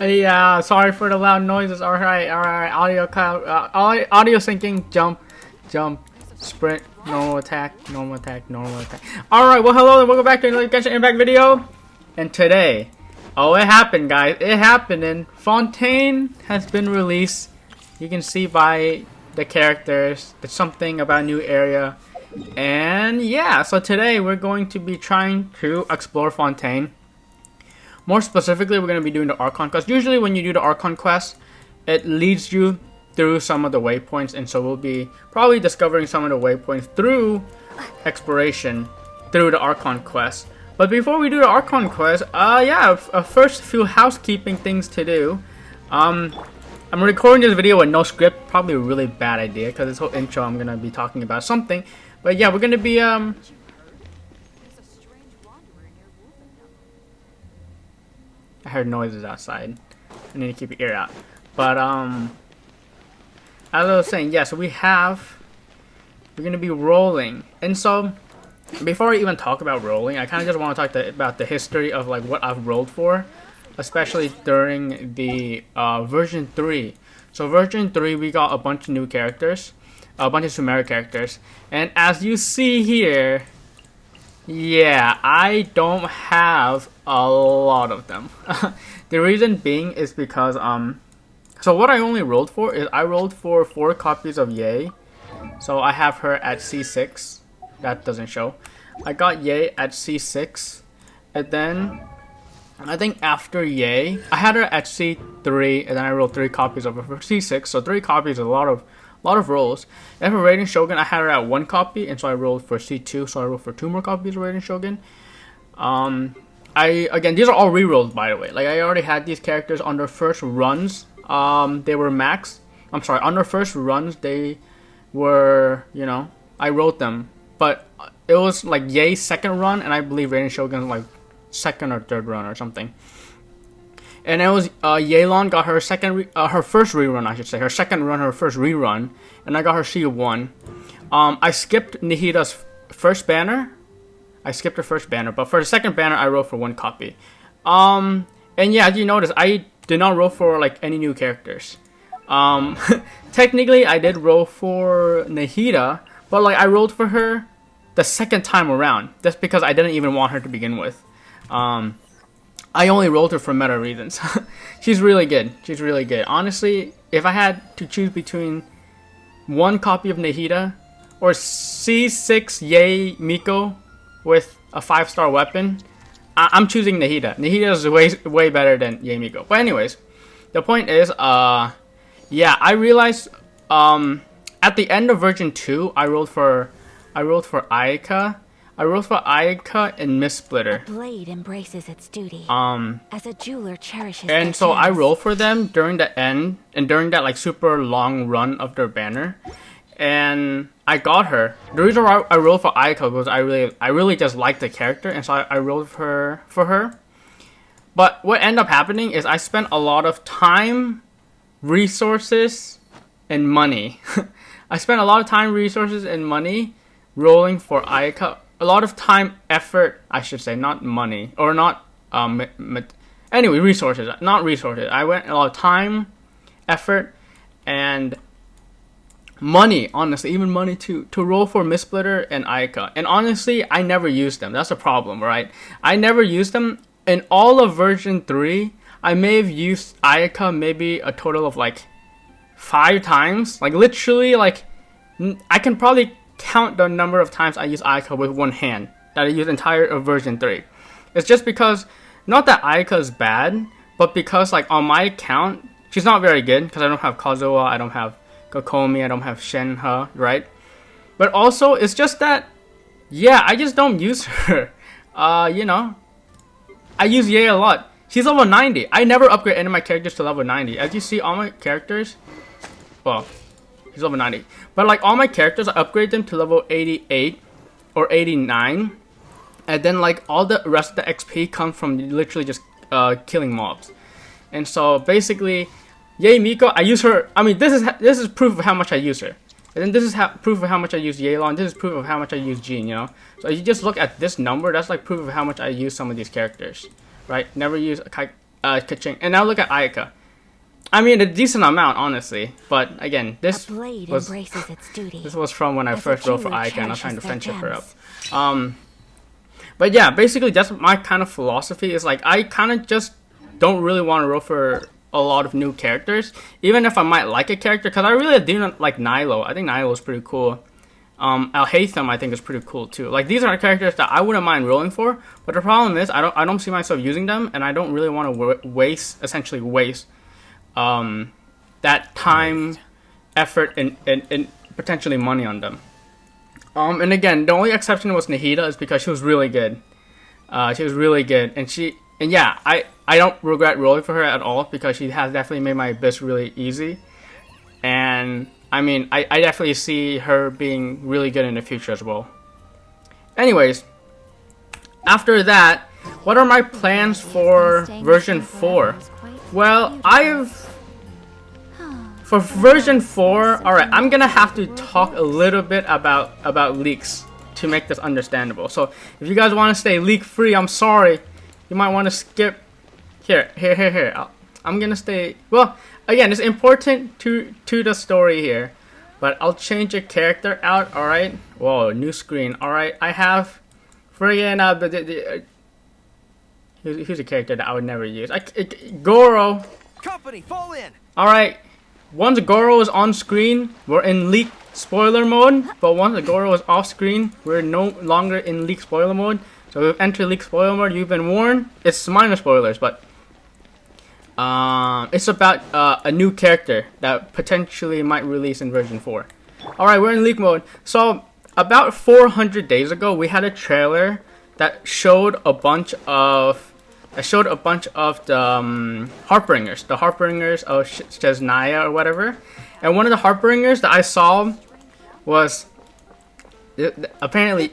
Yeah, sorry for the loud noises. Alright, audio syncing, jump, sprint, normal attack. Alright, well hello and welcome back to another Genshin Impact video. And today, it happened guys, it happened and Fontaine has been released. You can see by the characters, there's something about a new area. And yeah, so today we're going to be trying to explore Fontaine. More specifically, we're going to be doing the Archon quest. Usually when you do the Archon quest, it leads you through some of the waypoints, and so we'll be probably discovering some of the waypoints through exploration through the Archon quest. But before we do the Archon quest, first few housekeeping things to do. I'm recording this video with no script, probably a really bad idea because this whole intro I'm going to be talking about something. But yeah, we're going to be I heard noises outside. I need to keep your ear out. But as I was saying, yeah, so we're gonna be rolling. And so before I even talk about rolling, I kinda just wanna talk about the history of like what I've rolled for, especially during the version 3. So version 3 we got a bunch of new characters, a bunch of Sumeria characters, and as you see here, yeah, I don't have a lot of them. The reason being is because so what I only rolled for is I rolled for 4 copies of Yae. So I have her at C6. That doesn't show. I got Yae at C6, and then I think after Yae, I had her at C3, and then I rolled 3 copies of her for C6. So 3 copies is a lot of rolls. And for Raiden Shogun, I had her at 1 copy, and so I rolled for C2, so I rolled for 2 more copies of Raiden Shogun. Again, these are all rerolls, by the way. Like, I already had these characters on their first runs. They were max. I'm sorry, on their first runs, they were, you know, I wrote them. But it was like Yae's second run, and I believe Raiden Shogun's like second or third run or something. And it was Yelan got her her first rerun, I should say, her second run, her first rerun, and I got her C1. I skipped Nihida's first banner. I skipped her first banner, but for the second banner, I wrote for 1 copy. And yeah, as you notice, I did not roll for like any new characters. Technically, I did roll for Nihida, but like I rolled for her the second time around, just because I didn't even want her to begin with. I only rolled her for meta reasons. She's really good. She's really good. Honestly, if I had to choose between 1 copy of Nihida or C6 Yae Miko with a 5-star weapon, I'm choosing Nihida. Nihida is way better than Yae Miko. But anyways, the point is, yeah, I realized at the end of version 2, I rolled for Ayaka. I rolled for Ayaka and Miss Splitter. A blade embraces its duty. As a jeweler cherishes. And so I rolled for them during the end and during that like super long run of their banner, and I got her. The reason why I rolled for Ayaka was I really just liked the character, and so I rolled for her. But what ended up happening is I spent a lot of time, resources, and money. I spent a lot of time, resources, and money rolling for Ayaka. A lot of time, effort, I should say, not money, or not, anyway, resources, not resources. I went a lot of time, effort, and money, honestly, even money to roll for Miss Splitter and Ayaka. And honestly, I never used them. That's a problem, right? I never used them. In all of version 3, I may have used Ayaka maybe a total of like 5 times. Like, literally, like, I can probably count the number of times I use Ayaka with 1 hand that I use entire version 3. It's just because, not that Ayaka is bad, but because like on my account, she's not very good because I don't have Kazuha, I don't have Kokomi, I don't have Shenhe, right? But also, it's just that, yeah, I just don't use her. You know, I use Yae a lot. She's level 90. I never upgrade any of my characters to level 90. As you see, all my characters, well, he's level 90. But like all my characters, I upgrade them to level 88 or 89. And then like all the rest of the XP comes from literally just killing mobs. And so basically, Yae Miko, I use her. I mean, this is proof of how much I use her. And then this is proof of how much I use Yelan. This is proof of how much I use Jean, you know? So if you just look at this number, that's like proof of how much I use some of these characters. Right? Never use Kaching. And now look at Ayaka. I mean, a decent amount, honestly. But again, this was its duty. This was from when I first rolled for Ayaka, and I was trying to friendship her up. But yeah, basically that's my kind of philosophy. Is like I kind of just don't really want to roll for a lot of new characters, even if I might like a character, because I really do not like Nilo. I think Nilo is pretty cool. Al-Haytham I think is pretty cool too. Like these are characters that I wouldn't mind rolling for, but the problem is I don't see myself using them, and I don't really want to waste that time, effort, and potentially money on them. And again, the only exception was Nahida, is because she was really good. She was really good, and yeah, I don't regret rolling for her at all, because she has definitely made my Abyss really easy. And I mean, I definitely see her being really good in the future as well. Anyways, after that, what are my plans for version 4? Well, for version 4, alright, I'm gonna have to talk a little bit about leaks to make this understandable. So if you guys want to stay leak free, I'm sorry, you might want to skip here. I'm gonna stay. Well, again, it's important to the story here, but I'll change a character out. All right. Whoa, new screen. All right. I have friggin' who's a character that I would never use? Goro. Company, fall in. All right. Once Goro is on screen, we're in leak spoiler mode. But once the Goro is off screen, we're no longer in leak spoiler mode. So we've entered leak spoiler mode. You've been warned. It's minor spoilers, but it's about a new character that potentially might release in version 4. Alright, we're in leak mode. So about 400 days ago, we had a trailer that showed a bunch of the Heartbringers. The Heartbringers of Chesnaya or whatever. And one of the Heartbringers that I saw was apparently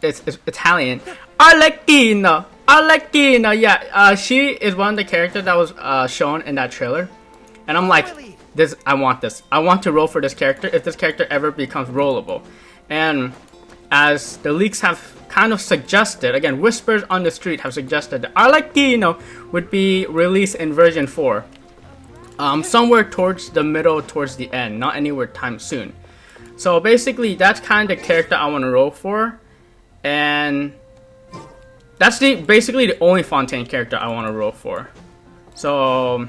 it's Italian. Arlecchino, yeah. She is one of the characters that was shown in that trailer, and I'm like, I want this. I want to roll for this character if this character ever becomes rollable. And as the leaks have kind of suggested, again, whispers on the street have suggested that Arlecchino would be released in version 4, somewhere towards the middle, towards the end, not anywhere time soon. So basically, that's kind of the character I want to roll for, and that's basically the only Fontaine character I want to roll for. So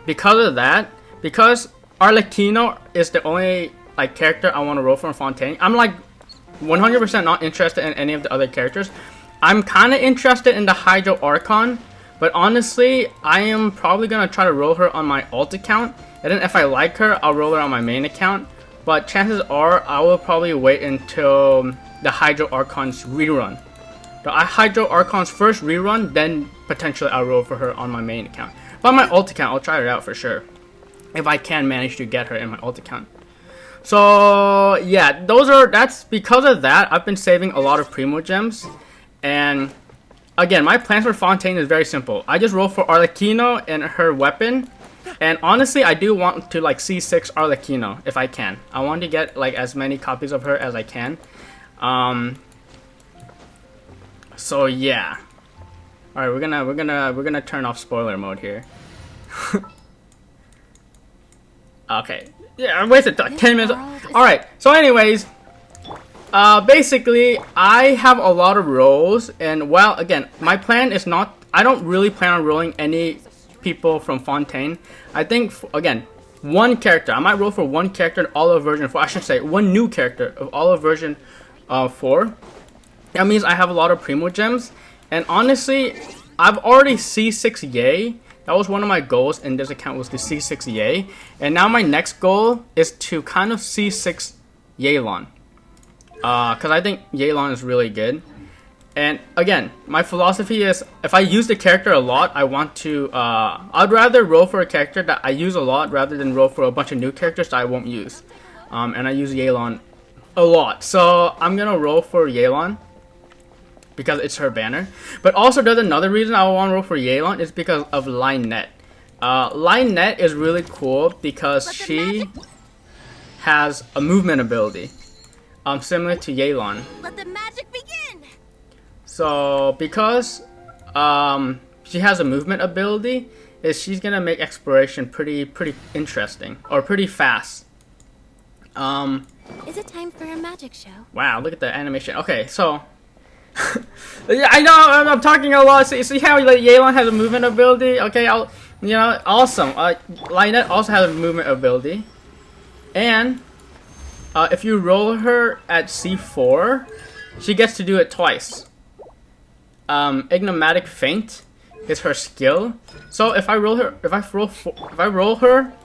because of that, because Arlecchino is the only character I want to roll for in Fontaine, I'm 100% not interested in any of the other characters. I'm kind of interested in the Hydro Archon, but honestly, I am probably gonna try to roll her on my alt account, and then if I like her, I'll roll her on my main account. But chances are I will probably wait until the Hydro Archon's rerun. The Hydro Archon's first rerun, then potentially I'll roll for her on my main account. But on my alt account, I'll try her out for sure, if I can manage to get her in my alt account. So yeah, that's because of that. I've been saving a lot of Primo Gems, and again, my plans for Fontaine is very simple. I just roll for Arlecchino and her weapon, and honestly, I do want to C6 Arlecchino if I can. I want to get as many copies of her as I can. So yeah. All right, we're gonna turn off spoiler mode here. Okay. Yeah, I wasted 10 minutes. Alright, so anyways, basically, I have a lot of rolls, and well, again, my plan is not, I don't really plan on rolling any people from Fontaine. I think, again, one character, I might roll for one character in all of version 4, I should say, one new character of all of version 4. That means I have a lot of Primo Gems, and honestly, I've already C6 Yay. That was one of my goals in this account, was to C6 Yay. And now my next goal is to kind of C6 Yelan. Because I think Yelan is really good. And again, my philosophy is, if I use the character a lot, I want to, I'd rather roll for a character that I use a lot rather than roll for a bunch of new characters that I won't use. And I use Yelan a lot. So I'm going to roll for Yelan, because it's her banner. But also there's another reason I want to roll for Yelan is because of Lynette. Lynette is really cool because she has a movement ability, similar to Yelan. Let the magic begin. So because she has a movement ability, is she's gonna make exploration pretty interesting or pretty fast. Is it time for a magic show? Wow, look at the animation. Okay, so yeah, I know I'm talking a lot. See how like Yelan has a movement ability? Okay, awesome. Lynette also has a movement ability, and if you roll her at C4, she gets to do it twice. Enigmatic Feint is her skill. So if I roll her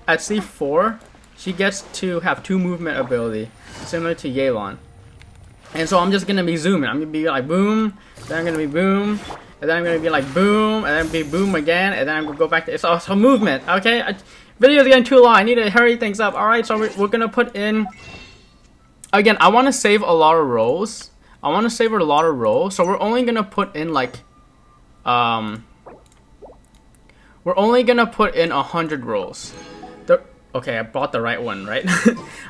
at C4, she gets to have 2 movement ability, similar to Yelan. And so I'm just gonna be zooming. I'm gonna be like boom, then I'm gonna be boom, and then I'm gonna be like boom, and then be boom again, and then I'm gonna go back to it's also movement. Okay, video's getting too long. I need to hurry things up. All right, so we're gonna put in. Again, I want to save a lot of rolls. So we're only gonna put in like, we're only gonna put in 100 rolls. Okay, I bought the right one, right?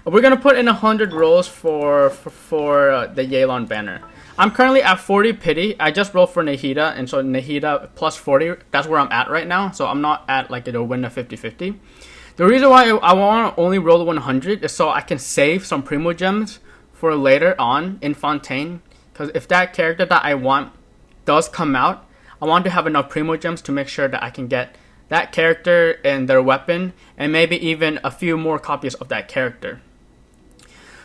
We're gonna put in 100 rolls for the Yelan banner. I'm currently at 40 pity. I just rolled for Nahida, and so Nahida plus 40. That's where I'm at right now. So I'm not at like a win of 50-50. The reason why I want to only roll 100 is so I can save some Primo Gems for later on in Fontaine. Because if that character that I want does come out, I want to have enough Primo Gems to make sure that I can get that character and their weapon, and maybe even a few more copies of that character.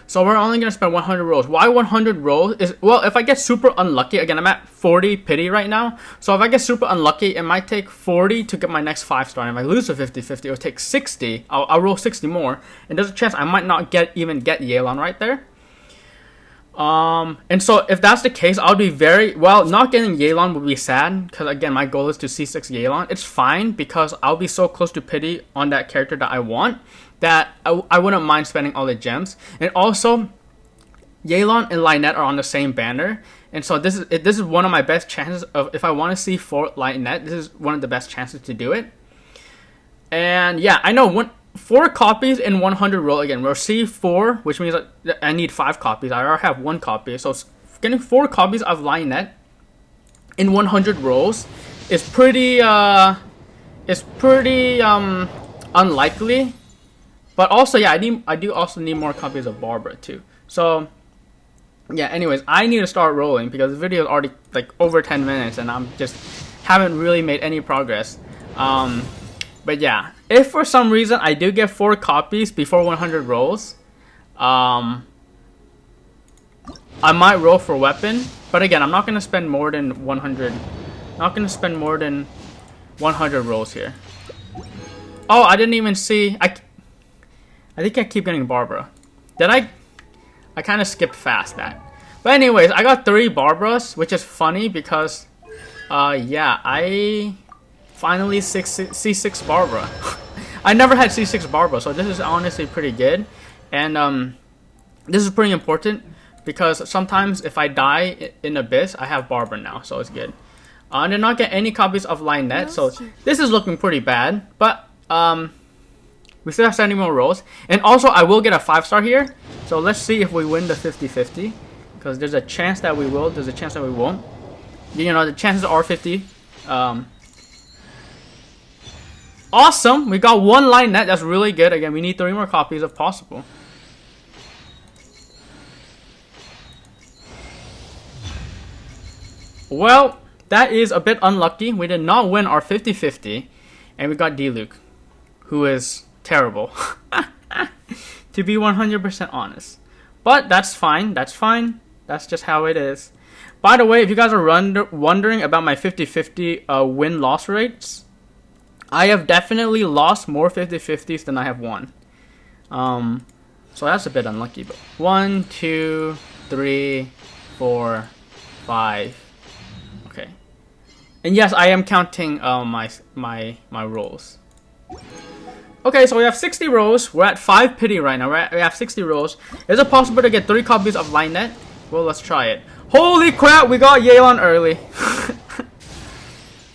So we're only going to spend 100 rolls. Why 100 rolls? Well, if I get super unlucky, again, I'm at 40 pity right now. So if I get super unlucky, it might take 40 to get my next 5-star. And if I lose a 50-50, it'll take 60. I'll roll 60 more. And there's a chance I might not even get Yelan right there. And so if that's the case, I'll be not getting Yelan would be sad, because again, my goal is to C6 Yelan. It's fine, because I'll be so close to pity on that character that I want, that I wouldn't mind spending all the gems. And also, Yelan and Lynette are on the same banner, and so this is one of my best chances of, if I want to C4 Lynette, this is one of the best chances to do it. And yeah, I know 4 copies in 100 roll. Again, we're C4, which means I need 5 copies. I already have 1 copy, so getting 4 copies of Lynette in 100 rolls is pretty unlikely. But also, yeah, I do also need more copies of Barbara too. So yeah, anyways, I need to start rolling because the video is already like over 10 minutes and I'm just haven't really made any progress. But yeah, if for some reason I do get 4 copies before 100 rolls, I might roll for weapon. But again, I'm not gonna spend more than 100. Not gonna spend more than 100 rolls here. Oh, I didn't even see. I think I keep getting Barbara. Did I? I kind of skipped fast that. But anyways, I got 3 Barbaras, which is funny because, yeah, I finally C6 Barbara. I never had C6 Barbara, so this is honestly pretty good. And this is pretty important because sometimes if I die in Abyss, I have Barbara now, so it's good. I did not get any copies of Lynette, so this is looking pretty bad. But we still have 70 more rolls. And also, I will get a 5-star here. So let's see if we win the 50-50. Because there's a chance that we will. There's a chance that we won't. You know, the chances are 50. Awesome. We got 1 Lynette. That's really good. Again, we need 3 more copies if possible. Well, that is a bit unlucky. We did not win our 50-50. And we got D-Luke, who is terrible. To be 100% honest. But that's fine. That's fine. That's just how it is. By the way, if you guys are wondering about my 50-50 win-loss rates, I have definitely lost more 50-50s than I have won. So that's a bit unlucky. But 1, 2, 3, 4, 5. Okay. And yes, I am counting my rolls. Okay, so we have 60 rolls. We're at 5 pity right now. We have 60 rolls. Is it possible to get 3 copies of Lynette? Well, let's try it. Holy crap, we got Yelan early.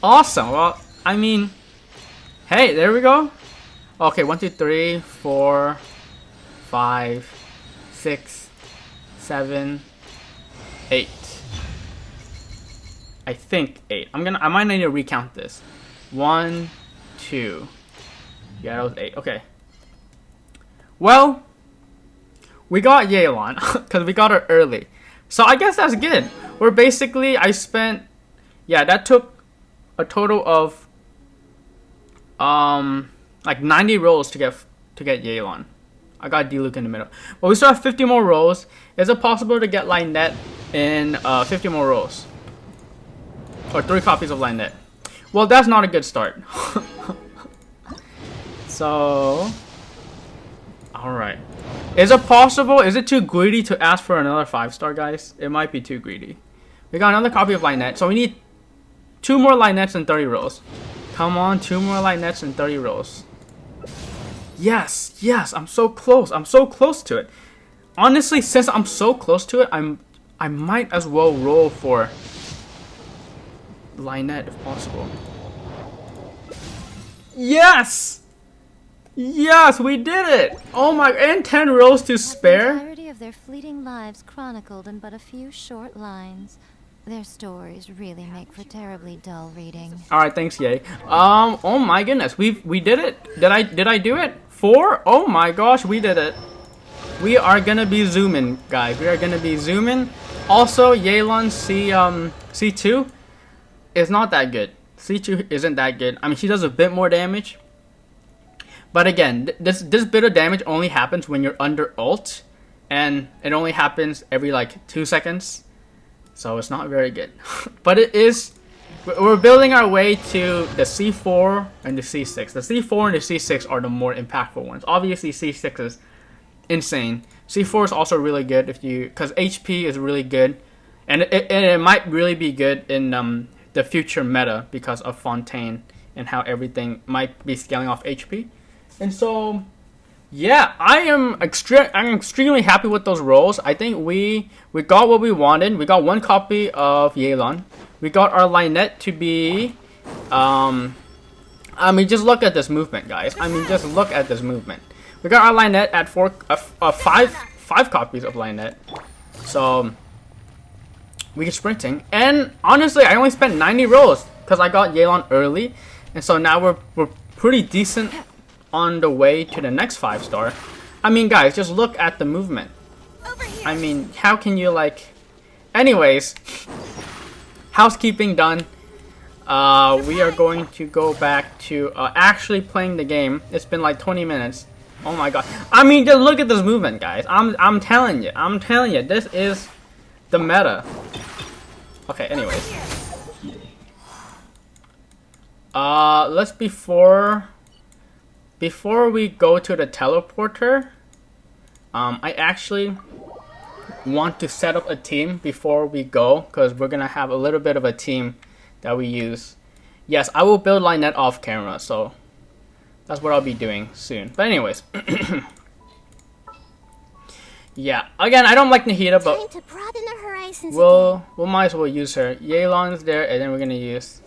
Awesome. Well, I mean, hey, there we go. Okay, 1, 2, 3, 4, 5, 6, 7, 8. I think 8. I might need to recount this. 1, 2. Yeah, that was 8. Okay. Well, we got Yelan because we got her early. So I guess that's good. We're basically, I spent, yeah, that took a total of like 90 rolls to get Yelan. I got Diluc in the middle. But we still have 50 more rolls. Is it possible to get Lynette in 50 more rolls? Or 3 copies of Lynette? Well, that's not a good start. So, alright. Is it possible? Is it too greedy to ask for another 5-star, guys? It might be too greedy. We got another copy of Lynette. So we need 2 more Lynettes in 30 rolls. Come on, 2 more Lynettes in 30 rolls. Yes, yes, I'm so close. I'm so close to it. Honestly, since I'm so close to it, I might as well roll for Lynette if possible. Yes! Yes, we did it! Oh my, and 10 rolls to spare. The entirety of their fleeting lives chronicled in but a few short lines. Their stories really make for terribly dull reading. All right, thanks, Yay. Oh my goodness, we did it. Did I do it? 4? Oh my gosh, we did it. We are gonna be zooming, guys. We are gonna be zooming. Also, Yelan C2 is not that good. C2 isn't that good. I mean, she does a bit more damage. But again, this bit of damage only happens when you're under ult, and it only happens every like 2 seconds, so it's not very good. But it is. We're building our way to the C4 and the C6. The C4 and the C6 are the more impactful ones. Obviously, C6 is insane. C4 is also really good because HP is really good, and it might really be good in the future meta because of Fontaine and how everything might be scaling off HP. And so, yeah, I'm extremely happy with those rolls. I think we got what we wanted. We got 1 copy of Yelan. We got our Lynette to be, I mean, just look at this movement, guys. I mean, just look at this movement. We got our Lynette at 5 copies of Lynette. So, we get sprinting. And honestly, I only spent 90 rolls because I got Yelan early. And so now we're pretty decent on the way to the next 5-star. I mean, guys, just look at the movement. I mean, how can you like... Anyways, housekeeping done. We are going to go back to actually playing the game. It's been like 20 minutes. Oh my god. I mean, just look at this movement, guys. I'm telling you. I'm telling you. This is the meta. Okay, anyways. Let's before we go to the teleporter, I actually want to set up a team before we go, because we're gonna have a little bit of a team that we use. Yes, I will build Lynette off camera, so that's what I'll be doing soon. But anyways, yeah. Again, I don't like Nahida, but to broaden the horizons we'll might as well use her. Yelan's there, and then we're gonna use.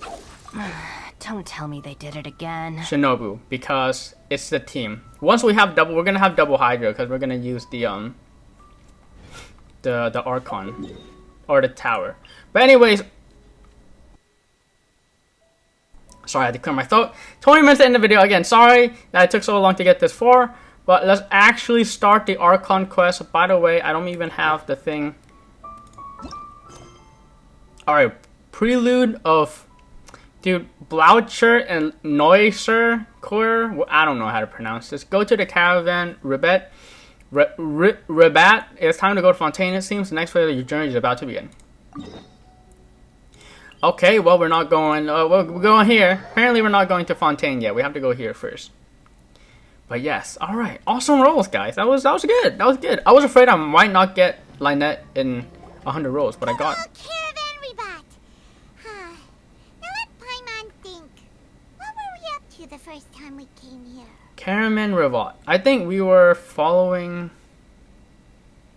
Don't tell me they did it again. Shinobu, because it's the team. Once we have double, we're gonna have double Hydra because we're gonna use the Archon or the tower. But anyways, sorry, I had to clear my throat. 20 minutes in the video again. Sorry that it took so long to get this far, but let's actually start the Archon quest. By the way, I don't even have the thing. All right, prelude of. Dude, Bloucher and Neusser Core, I don't know how to pronounce this. Go to the caravan, Rabat. It's time to go to Fontaine, it seems. The next phase of your journey is about to begin. Okay, well, we're not going, we're going here. Apparently, we're not going to Fontaine yet. We have to go here first. But yes, alright. Awesome rolls, guys. That was good. That was good. I was afraid I might not get Lynette in 100 rolls, but I got it. The first time we came here. Caraman Revolt. I think we were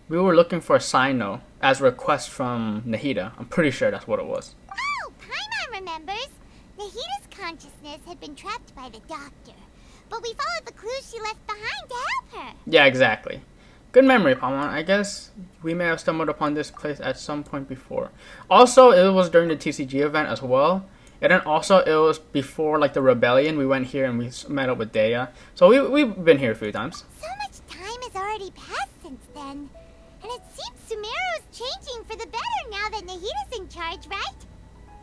looking for a Sino as a request from Nahida. I'm pretty sure that's what it was. Oh, Paimon remembers. Nahida's consciousness had been trapped by the doctor, but we followed the clues she left behind to help her. Yeah, exactly. Good memory, Paimon. I guess we may have stumbled upon this place at some point before. Also, it was during the TCG event as well. And then also, it was before like the rebellion. We went here and we met up with Daya. So we've been here a few times. So much time has already passed since then. And it seems Sumeru's changing for the better now that Nahita's in charge, right?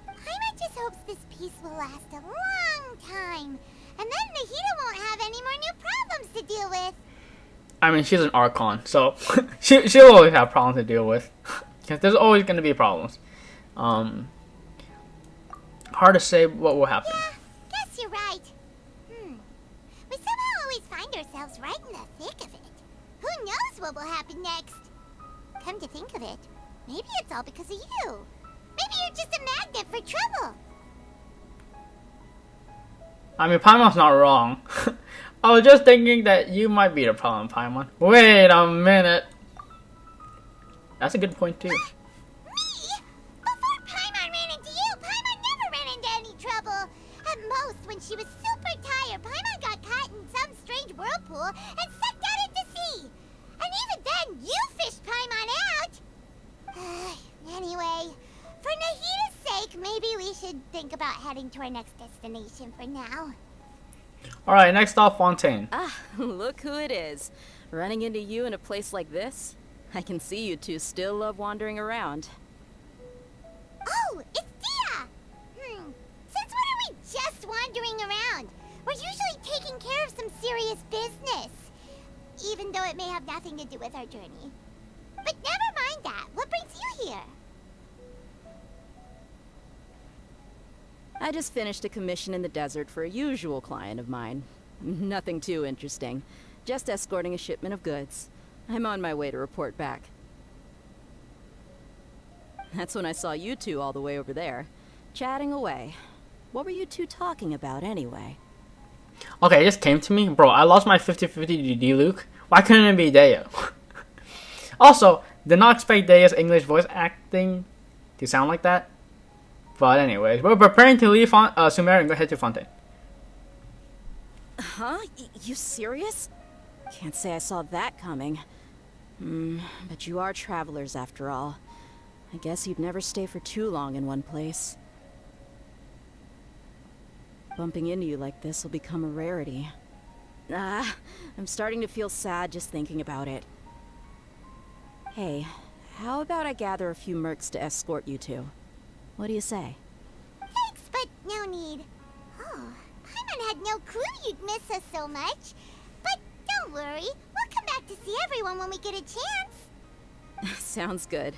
Paimon just hopes this peace will last a long time. And then Nahita won't have any more new problems to deal with. I mean, she's an Archon, so she'll always have problems to deal with. Because there's always going to be problems. Hard to say what will happen. Yeah, guess you're right. We somehow always find ourselves right in the thick of it. Who knows what will happen next? Come to think of it, maybe it's all because of you. Maybe you're just a magnet for trouble. I mean, Paimon's not wrong. I was just thinking that you might be the problem, Paimon. Wait a minute. That's a good point, too. Me? Before Paimon ran into you, Paimon never ran into any trouble. At most, when she was super tired, Paimon got caught in some strange whirlpool and sucked out into sea. And even then, you fished Paimon out. Anyway, for Nahita's sake, maybe we should think about heading to our next destination for now. Alright, next stop, Fontaine. Ah, look who it is. Running into you in a place like this? I can see you two still love wandering around. Oh, it's Dia! Since when are we just wandering around? We're usually taking care of some serious business. Even though it may have nothing to do with our journey. But never mind that. What brings you here? I just finished a commission in the desert for a usual client of mine. Nothing too interesting. Just escorting a shipment of goods. I'm on my way to report back. That's when I saw you two all the way over there, chatting away. What were you two talking about anyway? Okay, it just came to me. Bro, I lost my 50-50 to D-Luke. Why couldn't it be Daya? Also, did not expect Daya's English voice acting to sound like that. But anyways, we're preparing to leave Sumeru and go head to Fontaine. Huh? You serious? Can't say I saw that coming. But you are travelers after all. I guess you'd never stay for too long in one place. Bumping into you like this will become a rarity. I'm starting to feel sad just thinking about it. Hey, how about I gather a few mercs to escort you two? What do you say? Thanks, but no need. Oh, Paimon had no clue you'd miss us so much. But don't worry, we'll come back to see everyone when we get a chance. Sounds good.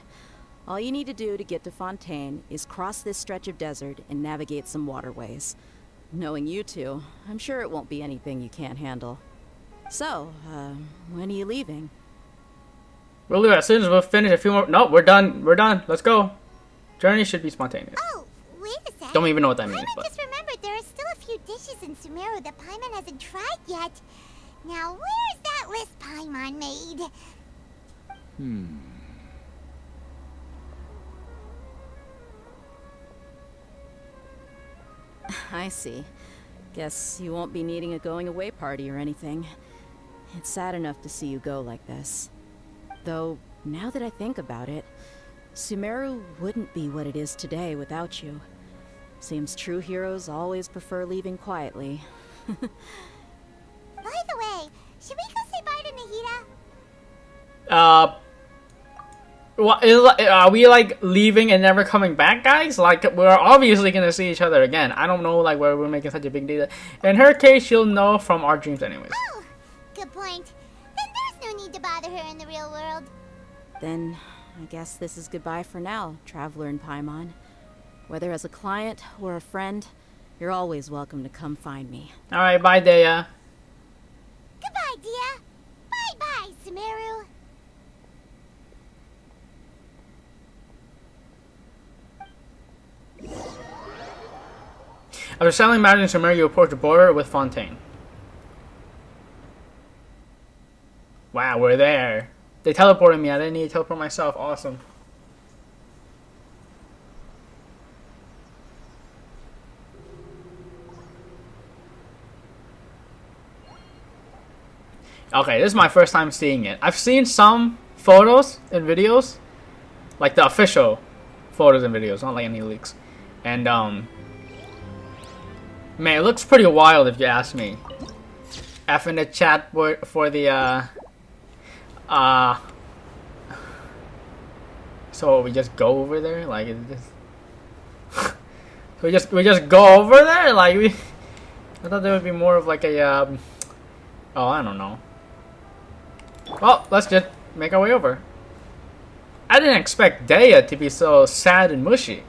All you need to do to get to Fontaine is cross this stretch of desert and navigate some waterways. Knowing you two, I'm sure it won't be anything you can't handle. So, when are you leaving? We'll leave as soon as we'll finish a few more. No, we're done. We're done. Let's go. Journey should be spontaneous. Oh, wait a sec. Don't even know what that means. Paimon But just remembered there are still a few dishes in Sumeru that Paimon hasn't tried yet. Now, where's that list Paimon made? I see. Guess you won't be needing a going-away party or anything. It's sad enough to see you go like this. Though, now that I think about it, Sumeru wouldn't be what it is today without you. Seems true heroes always prefer leaving quietly. By the way, should we go say bye to Nahita? are we like leaving and never coming back, guys? Like, we're obviously gonna see each other again. I don't know like where we're making such a big deal. In her case, she'll know from our dreams anyways. Oh, good point. Then there's no need to bother her in the real world. Then, I guess this is goodbye for now, Traveler and Paimon. Whether as a client or a friend, you're always welcome to come find me. Alright, bye, Daya. Goodbye, Dia. Bye-bye, Sumeru. After settling matters in Sumeru, you approach the border with Fontaine. Wow, we're there. They teleported me. I didn't need to teleport myself. Awesome. Okay, this is my first time seeing it. I've seen some photos and videos, like the official photos and videos, not like any leaks. And man, it looks pretty wild if you ask me. F in the chat for the so we just go over there, like it's just we just go over there, like we. I thought there would be more of like a oh, I don't know. Well, let's just make our way over. I didn't expect Daya to be so sad and mushy.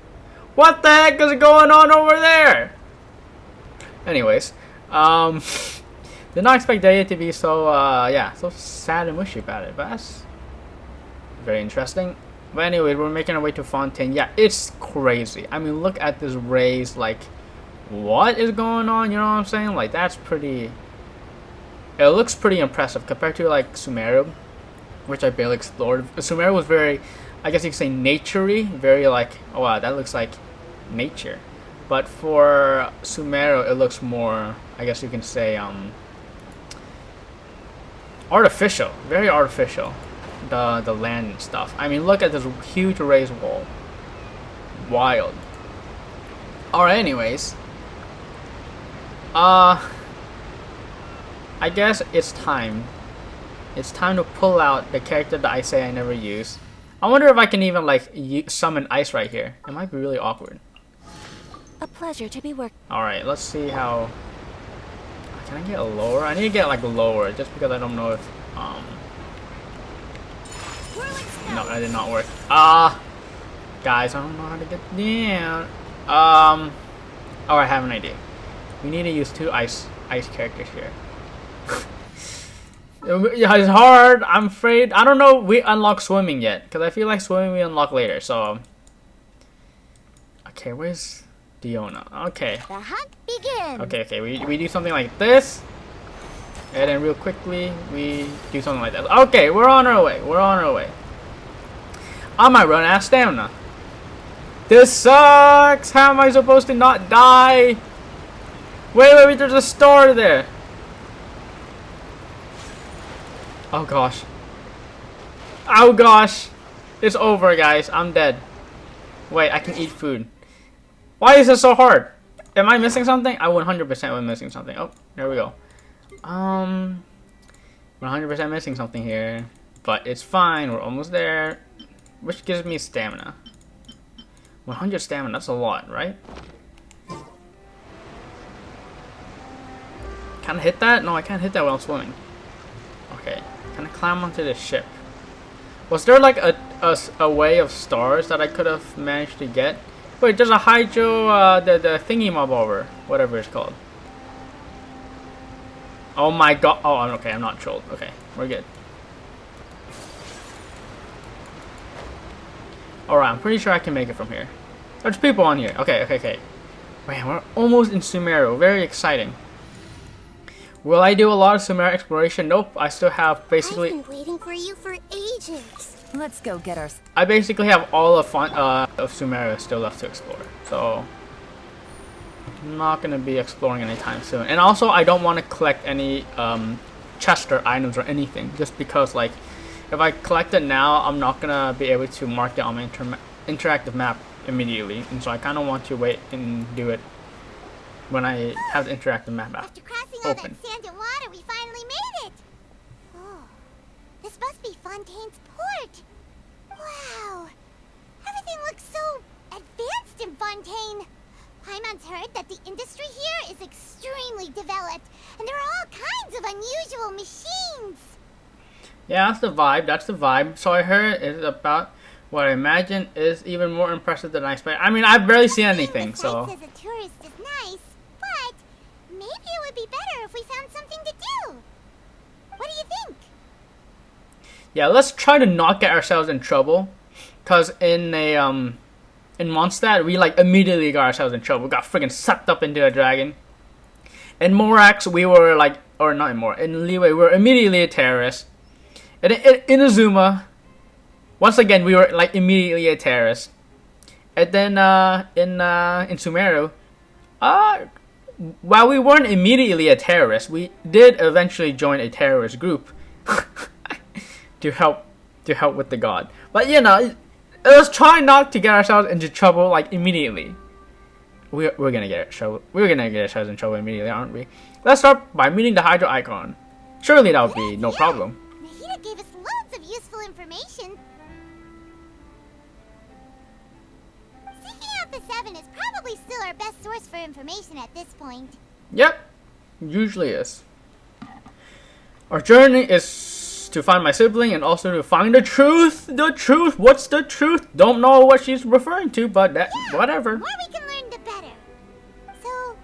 What the heck is going on over there? Anyways, did not expect Daya to be so yeah, so sad and mushy about it, but that's very interesting. But anyway, we're making our way to Fontaine. Yeah, it's crazy. I mean, look at this race. Like, what is going on? You know what I'm saying? Like, that's pretty. It looks pretty impressive compared to like Sumeru, which I barely explored. Sumeru was very, I guess you could say, naturey. Very like, oh wow, that looks like nature. But for Sumeru, it looks more, I guess you can say, artificial. Very artificial. The land and stuff. I mean, look at this huge raised wall. Wild. Alright, anyways. I guess it's time. It's time to pull out the character that I say I never use. I wonder if I can even like summon ice right here. It might be really awkward. A pleasure to be working. Alright, let's see how. Can I get a lower? I need to get like lower just because I don't know if no, that did not work. Guys, I don't know how to get down. Oh, I have an idea. We need to use 2 ice characters here. Yeah, it's hard. I'm afraid. I don't know. We unlock swimming yet because I feel like swimming we unlock later. So, okay, where's Diona? Okay. The hunt begins. Okay. We do something like this, and then real quickly we do something like that. Okay, we're on our way. I might run out of stamina. This sucks. How am I supposed to not die? Wait, there's a star there. Oh gosh. Oh gosh. It's over, guys. I'm dead. Wait, I can eat food. Why is this so hard? Am I missing something? I 100% am missing something. Oh, there we go. 100% missing something here. But it's fine. We're almost there. Which gives me stamina. 100 stamina. That's a lot, right? Can I hit that? No, I can't hit that while I'm swimming. Okay. Can I climb onto the ship? Was there like a way of stars that I could have managed to get? Wait, there's a hydro, the thingy mob over. Whatever it's called. Oh my god. Oh, okay. I'm not trolled. Okay. We're good. Alright, I'm pretty sure I can make it from here. There's people on here. Okay. Man, we're almost in Sumeru. Very exciting. Will I do a lot of Sumeru exploration? Nope. I still have basically. I've been waiting for you for ages. Let's go get our. I basically have all of Sumeru still left to explore. So I'm not gonna be exploring anytime soon. And also, I don't want to collect any Chester items or anything, just because like if I collect it now, I'm not gonna be able to mark it on my interactive map immediately, and so I kind of want to wait and do it when I have the interactive map After crossing all that sand and water, we finally made it. Oh, this must be Fontaine's port. Wow, everything looks so advanced in Fontaine. Paimon's heard that the industry here is extremely developed, and there are all kinds of unusual machines. Yeah, that's the vibe. So I heard it's about what I imagine is even more impressive than I expected. I mean, I've barely seen anything, so. As a tourist is nice, but maybe it would be better if we found something to do. What do you think? Yeah, let's try to not get ourselves in trouble, cause in Mondstadt we like immediately got ourselves in trouble. We got freaking sucked up into a dragon. In Morax we were like, or not in Morax, in Leeway we were immediately a terrorist. And in Azuma, once again we were like immediately a terrorist. And then in Sumeru, while we weren't immediately a terrorist, we did eventually join a terrorist group to help with the god. But you know, let's try not to get ourselves into trouble like immediately. We're gonna get ourselves in trouble immediately, aren't we? Let's start by meeting the Hydra icon. Surely that would be no problem. Nahida gave us loads of useful information. Seeking out the Seven is probably still our best source for information at this point. Yep, usually is. Our journey is to find my sibling and also to find the truth. The truth. What's the truth? Don't know what she's referring to, but that whatever. The more we can learn, the better. So,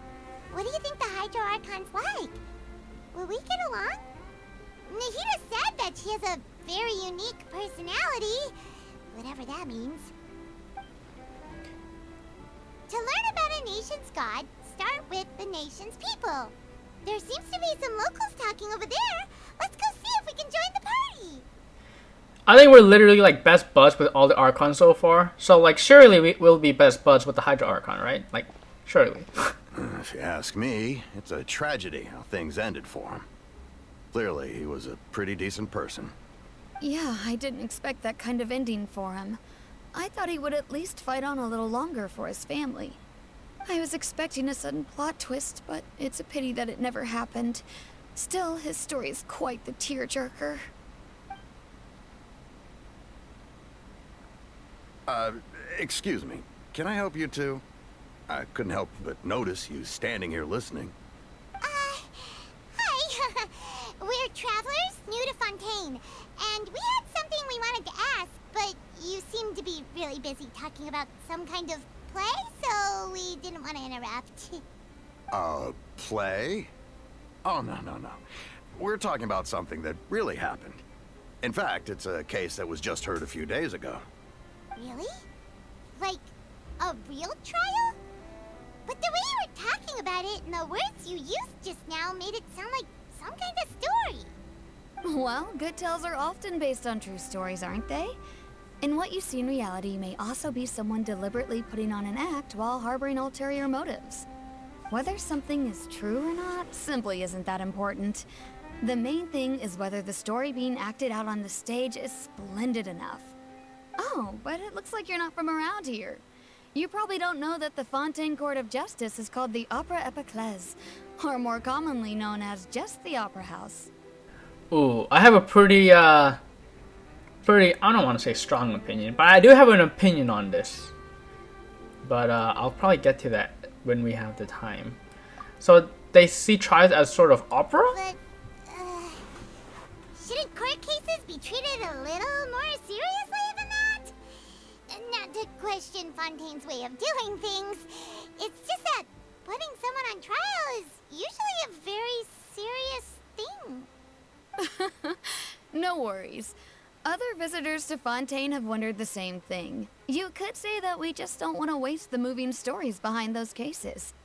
what do you think the Hydra Archon's like? Will we get along? Nahida said that she has a very unique personality, whatever that means. To learn about a nation's god, start with the nation's people. There seems to be some locals talking over there. Let's go see if we can join the party. I think we're literally like best buds with all the Archons so far. So like surely we will be best buds with the Hydra Archon, right? Like surely. If you ask me, it's a tragedy how things ended for him. Clearly, he was a pretty decent person. Yeah, I didn't expect that kind of ending for him. I thought he would at least fight on a little longer for his family. I was expecting a sudden plot twist, but it's a pity that it never happened. Still, his story is quite the tearjerker. Excuse me. Can I help you too? I couldn't help but notice you standing here listening. Hi. We're travelers new to Fontaine, and we had something we wanted to ask, but you seemed to be really busy talking about some kind of play, so we didn't want to interrupt. Play? Oh, no. We're talking about something that really happened. In fact, it's a case that was just heard a few days ago. Really? Like, a real trial? But the way you were talking about it and the words you used just now made it sound like some kind of story. Well, good tales are often based on true stories, aren't they? And what you see in reality may also be someone deliberately putting on an act while harboring ulterior motives. Whether something is true or not simply isn't that important. The main thing is whether the story being acted out on the stage is splendid enough. Oh, but it looks like you're not from around here. You probably don't know that the Fontaine Court of Justice is called the Opera Epiclese, or more commonly known as just the Opera House. Ooh, I have a pretty, I don't want to say strong opinion, but I do have an opinion on this. But I'll probably get to that when we have the time. So they see trials as sort of opera? But, shouldn't court cases be treated a little more seriously than that? Not to question Fontaine's way of doing things. It's just that putting someone on trial is usually a very serious thing. No worries. Other visitors to Fontaine have wondered the same thing. You could say that we just don't want to waste the moving stories behind those cases.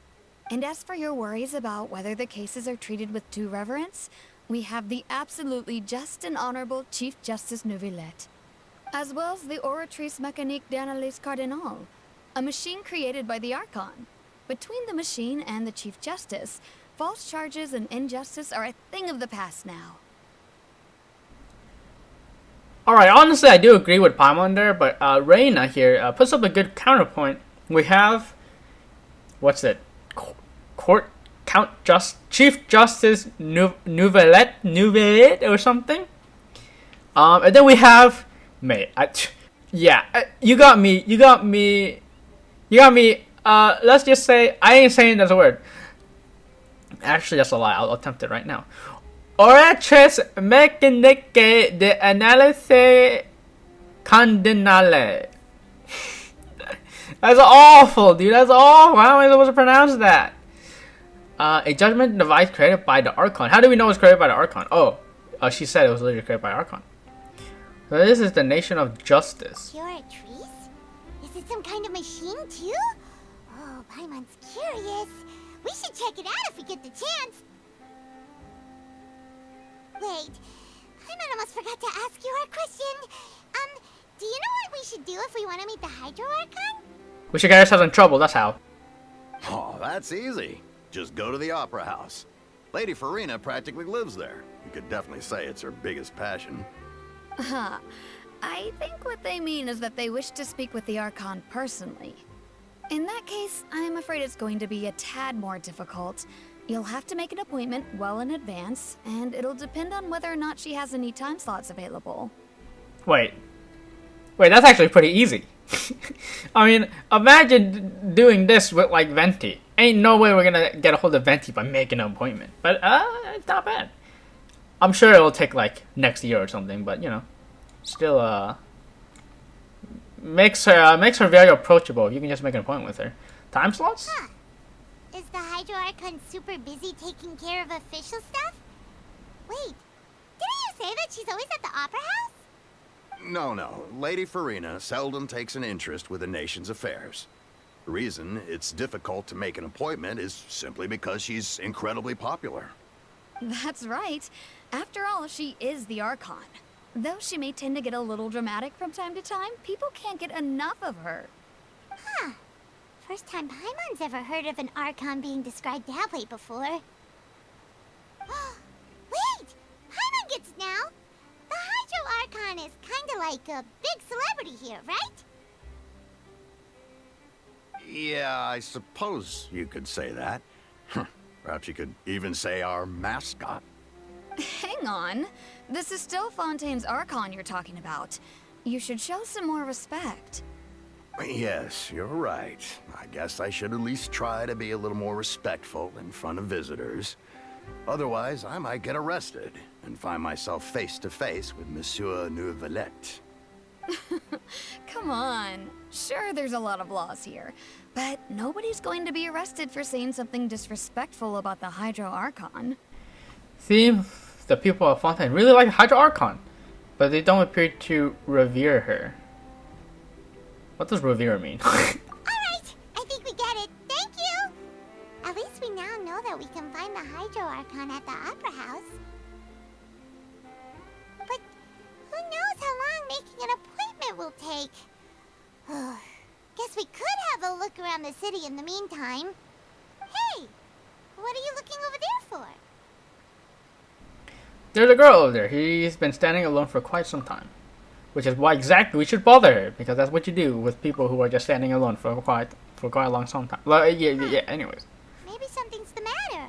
And as for your worries about whether the cases are treated with due reverence, we have the absolutely just and honorable Chief Justice Neuvillette, as well as the Oratrice Mécanique d'Analyse Cardinal, a machine created by the Archon. Between the machine and the Chief Justice, false charges and injustice are a thing of the past now. Alright, honestly I do agree with Paimon there, but Reina here puts up a good counterpoint. We have, what's it, Chief Justice Neuvillette or something? And then we have, mate, you got me, let's just say, I ain't saying that's a word. Actually, that's a lie, I'll attempt it right now. Oratrice Mécanique d'Analyse Cardinale. That's awful, dude, that's awful. How am I supposed to pronounce that? A judgment device created by the Archon. How do we know it's created by the Archon? She said it was literally created by Archon. So this is the nation of justice. You're a trees? Is it some kind of machine too? Oh, Paimon's curious. We should check it out if we get the chance. Wait, Paimon almost forgot to ask you our question. Do you know what we should do if we want to meet the Hydro Archon? We should get ourselves in trouble, that's how. Oh, that's easy. Just go to the Opera House. Lady Farina practically lives there. You could definitely say it's her biggest passion. Huh. I think what they mean is that they wish to speak with the Archon personally. In that case, I'm afraid it's going to be a tad more difficult. You'll have to make an appointment well in advance, and it'll depend on whether or not she has any time slots available. Wait, that's actually pretty easy. I mean, imagine doing this with like Venti. Ain't no way we're gonna get a hold of Venti by making an appointment. But it's not bad. I'm sure it'll take like next year or something, but you know, still makes her very approachable. You can just make an appointment with her. Time slots? Huh. Is the Hydro Archon super busy taking care of official stuff? Wait, didn't you say that she's always at the Opera House? No. Lady Farina seldom takes an interest with the nation's affairs. The reason it's difficult to make an appointment is simply because she's incredibly popular. That's right. After all, she is the Archon. Though she may tend to get a little dramatic from time to time, people can't get enough of her. Huh. First time Paimon's ever heard of an Archon being described that way before. Wait! Paimon gets it now! The Hydro Archon is kinda like a big celebrity here, right? Yeah, I suppose you could say that. Perhaps you could even say our mascot. Hang on. This is still Fontaine's Archon you're talking about. You should show some more respect. Yes, you're right. I guess I should at least try to be a little more respectful in front of visitors. Otherwise, I might get arrested and find myself face to face with Monsieur Neuvillette. Come on. Sure, there's a lot of laws here, but nobody's going to be arrested for saying something disrespectful about the Hydro Archon. See, the people of Fontaine really like Hydro Archon, but they don't appear to revere her. What does revere mean? Alright, I think we get it. Thank you! At least we now know that we can find the Hydro Archon at the Opera House. But who knows how long making an appointment will take? Guess we could have a look around the city in the meantime. Hey! What are you looking over there for? There's a girl over there. He's been standing alone for quite some time. Which is why exactly we should bother her, because that's what you do with people who are just standing alone for quite a long time. Yeah, anyways. Maybe something's the matter.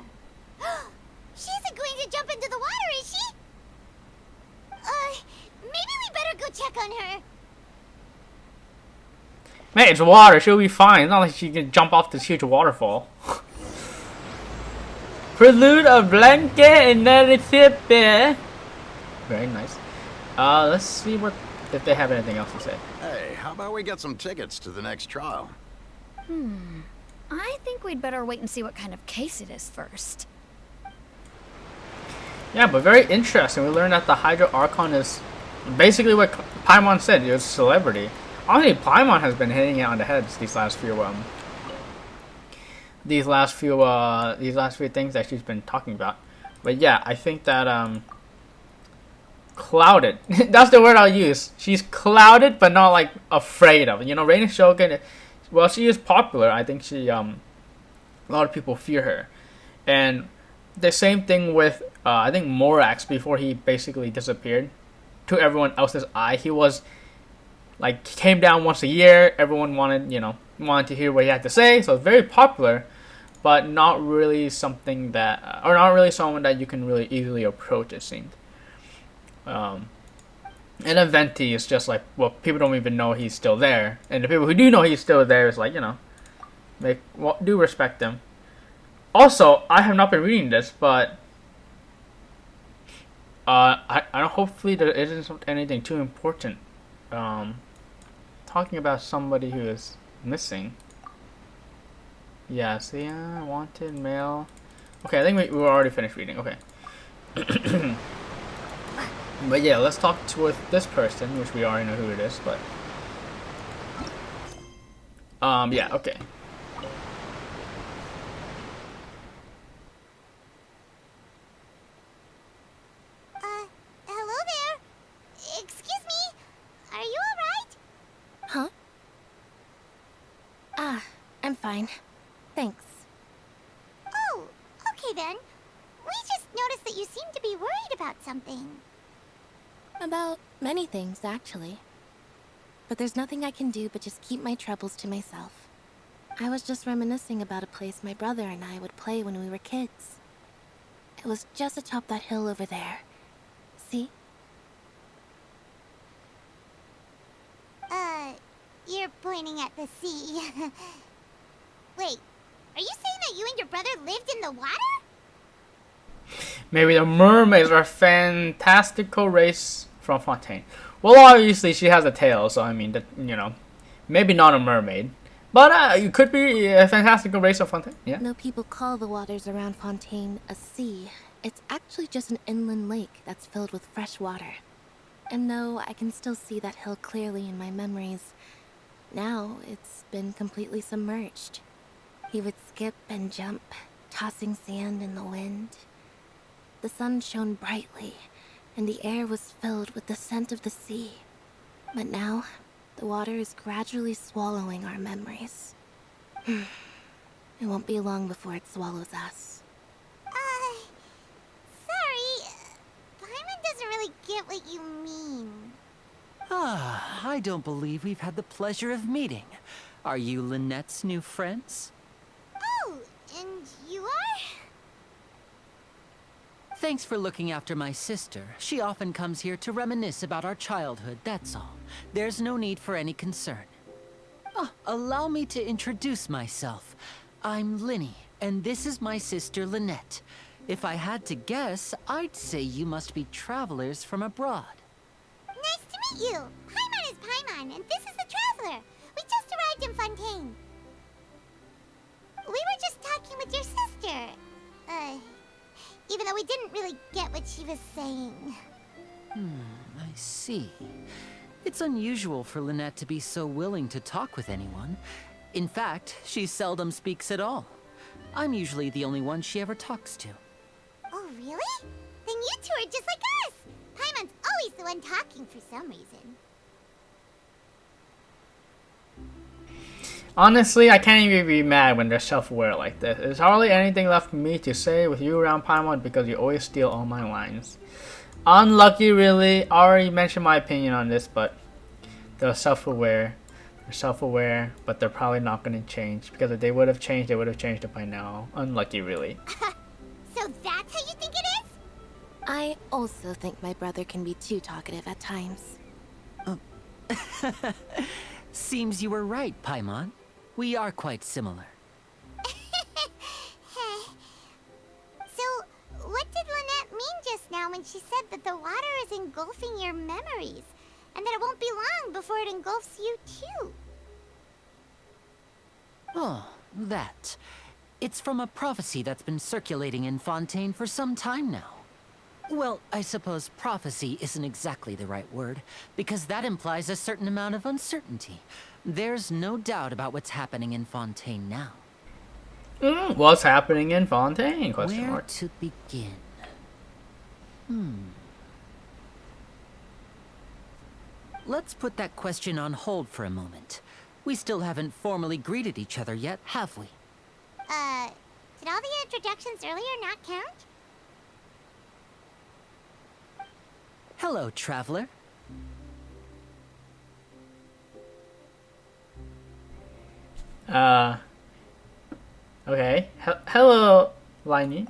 She isn't going to jump into the water, is she? Maybe we better go check on her. Man, it's water. She'll be fine. It's not like she can jump off this huge waterfall. Prelude a blanket and then it's there. Very nice. Let's see if they have anything else to say. Hey, how about we get some tickets to the next trial? I think we'd better wait and see what kind of case it is first. Yeah, but very interesting. We learned that the Hydro Archon is basically what Paimon said. It's a celebrity. Honestly, Paimon has been hitting it on the heads these last few things that she's been talking about. But yeah, I think that clouded. That's the word I'll use. She's clouded, but not like afraid of it. You know, Reina Shogun. Well, she is popular. I think she a lot of people fear her, and the same thing with I think Morax before he basically disappeared to everyone else's eye. He was like came down once a year. Everyone wanted to hear what he had to say. So it's very popular, but not really something that or not really someone that you can really easily approach. It seemed. And then Venti is just like, well, people don't even know he's still there, and the people who do know he's still there is like, do respect him. Also, I have not been reading this, but I don't. Hopefully, there isn't anything too important. Talking about somebody who is missing. Yeah, see, wanted male. Okay, I think we were already finished reading. Okay. But yeah, let's talk with this person, which we already know who it is, but yeah, okay. Hello there. Excuse me. Are you alright? Huh? I'm fine. Thanks. Oh, We just noticed that you seem to be worried about something. About many things, actually. But there's nothing I can do but just keep my troubles to myself. I was just reminiscing about a place my brother and I would play when we were kids. It was just atop that hill over there. See? You're pointing at the sea. Wait, are you saying that you and your brother lived in the water? Maybe the mermaids are a fantastical race from Fontaine. Well, obviously she has a tail, so I mean, that, you know, maybe not a mermaid. But it could be a fantastical race of Fontaine, yeah. No, people call the waters around Fontaine a sea. It's actually just an inland lake that's filled with fresh water. And though I can still see that hill clearly in my memories, now it's been completely submerged. He would skip and jump, tossing sand in the wind. The sun shone brightly, and the air was filled with the scent of the sea. But now, the water is gradually swallowing our memories. It won't be long before it swallows us. Sorry. Paimon doesn't really get what you mean. Ah, I don't believe we've had the pleasure of meeting. Are you Lynette's new friends? Oh, and you are? Thanks for looking after my sister. She often comes here to reminisce about our childhood, that's all. There's no need for any concern. Allow me to introduce myself. I'm Linny, and this is my sister Lynette. If I had to guess, I'd say you must be travelers from abroad. Nice to meet you. Paimon is Paimon, and this is the Traveler. We just arrived in Fontaine. We were just talking with your sister. Even though we didn't really get what she was saying. I see. It's unusual for Lynette to be so willing to talk with anyone. In fact, she seldom speaks at all. I'm usually the only one she ever talks to. Oh, really? Then you two are just like us. Paimon's always the one talking for some reason. Honestly, I can't even be mad when they're self-aware like this. There's hardly anything left for me to say with you around Paimon because you always steal all my lines. Unlucky, really. I already mentioned my opinion on this, but they're self-aware. They're self-aware, but they're probably not going to change because if they would have changed, they would have changed it by now. Unlucky, really. So that's how you think it is? I also think my brother can be too talkative at times. Seems you were right, Paimon. We are quite similar. So, what did Lynette mean just now when she said that the water is engulfing your memories? And that it won't be long before it engulfs you too? Oh, that. It's from a prophecy that's been circulating in Fontaine for some time now. Well, I suppose prophecy isn't exactly the right word, because that implies a certain amount of uncertainty. There's no doubt about what's happening in Fontaine now. What's happening in Fontaine? Question Where mark. to begin? Let's put that question on hold for a moment. We still haven't formally greeted each other yet, have we? Did all the introductions earlier not count? Hello, traveler. Okay. Hello, Liney.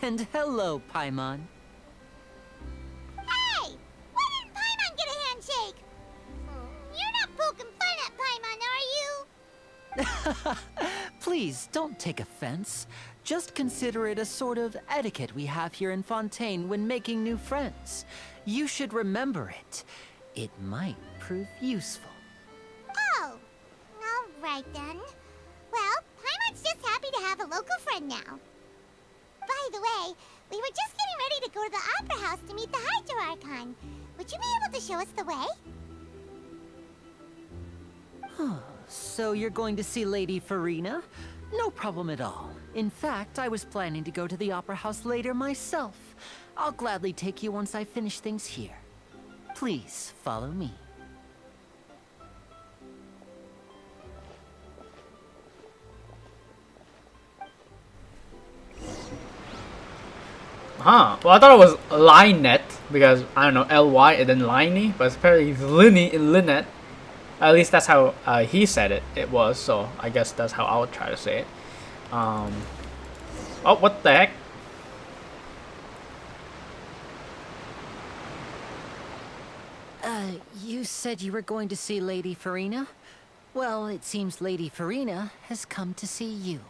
And hello, Paimon. Hey! Why didn't Paimon get a handshake? You're not poking fun at Paimon, are you? Please, don't take offense. Just consider it a sort of etiquette we have here in Fontaine when making new friends. You should remember it. It might prove useful. Oh, all right then. Well, Paimon's just happy to have a local friend now. By the way, we were just getting ready to go to the Opera House to meet the Hydro Archon. Would you be able to show us the way? So you're going to see Lady Farina? No problem at all. In fact, I was planning to go to the Opera House later myself. I'll gladly take you once I finish things here. Please, follow me. Huh. Well, I thought it was Linet because I don't know Ly and then Liney, but it's apparently Linny and Linet. At least that's how he said it. It was, so I guess that's how I would try to say it. Oh, what the heck? You said you were going to see Lady Farina? Well, it seems Lady Farina has come to see you.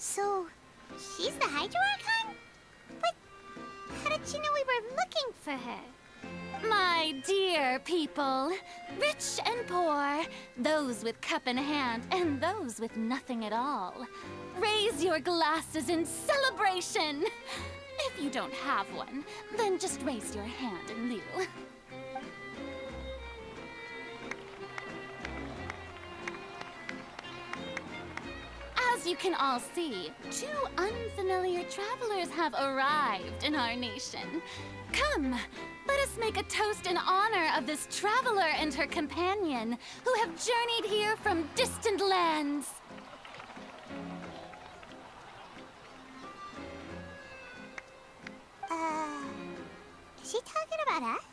So, she's the Hydro Archon? But how did she know we were looking for her? My dear people, rich and poor, those with cup in hand and those with nothing at all, raise your glasses in celebration. If you don't have one, then just raise your hand in lieu. As you can all see, 2 unfamiliar travelers have arrived in our nation. Come, let us make a toast in honor of this traveler and her companion, who have journeyed here from distant lands. Is she talking about us?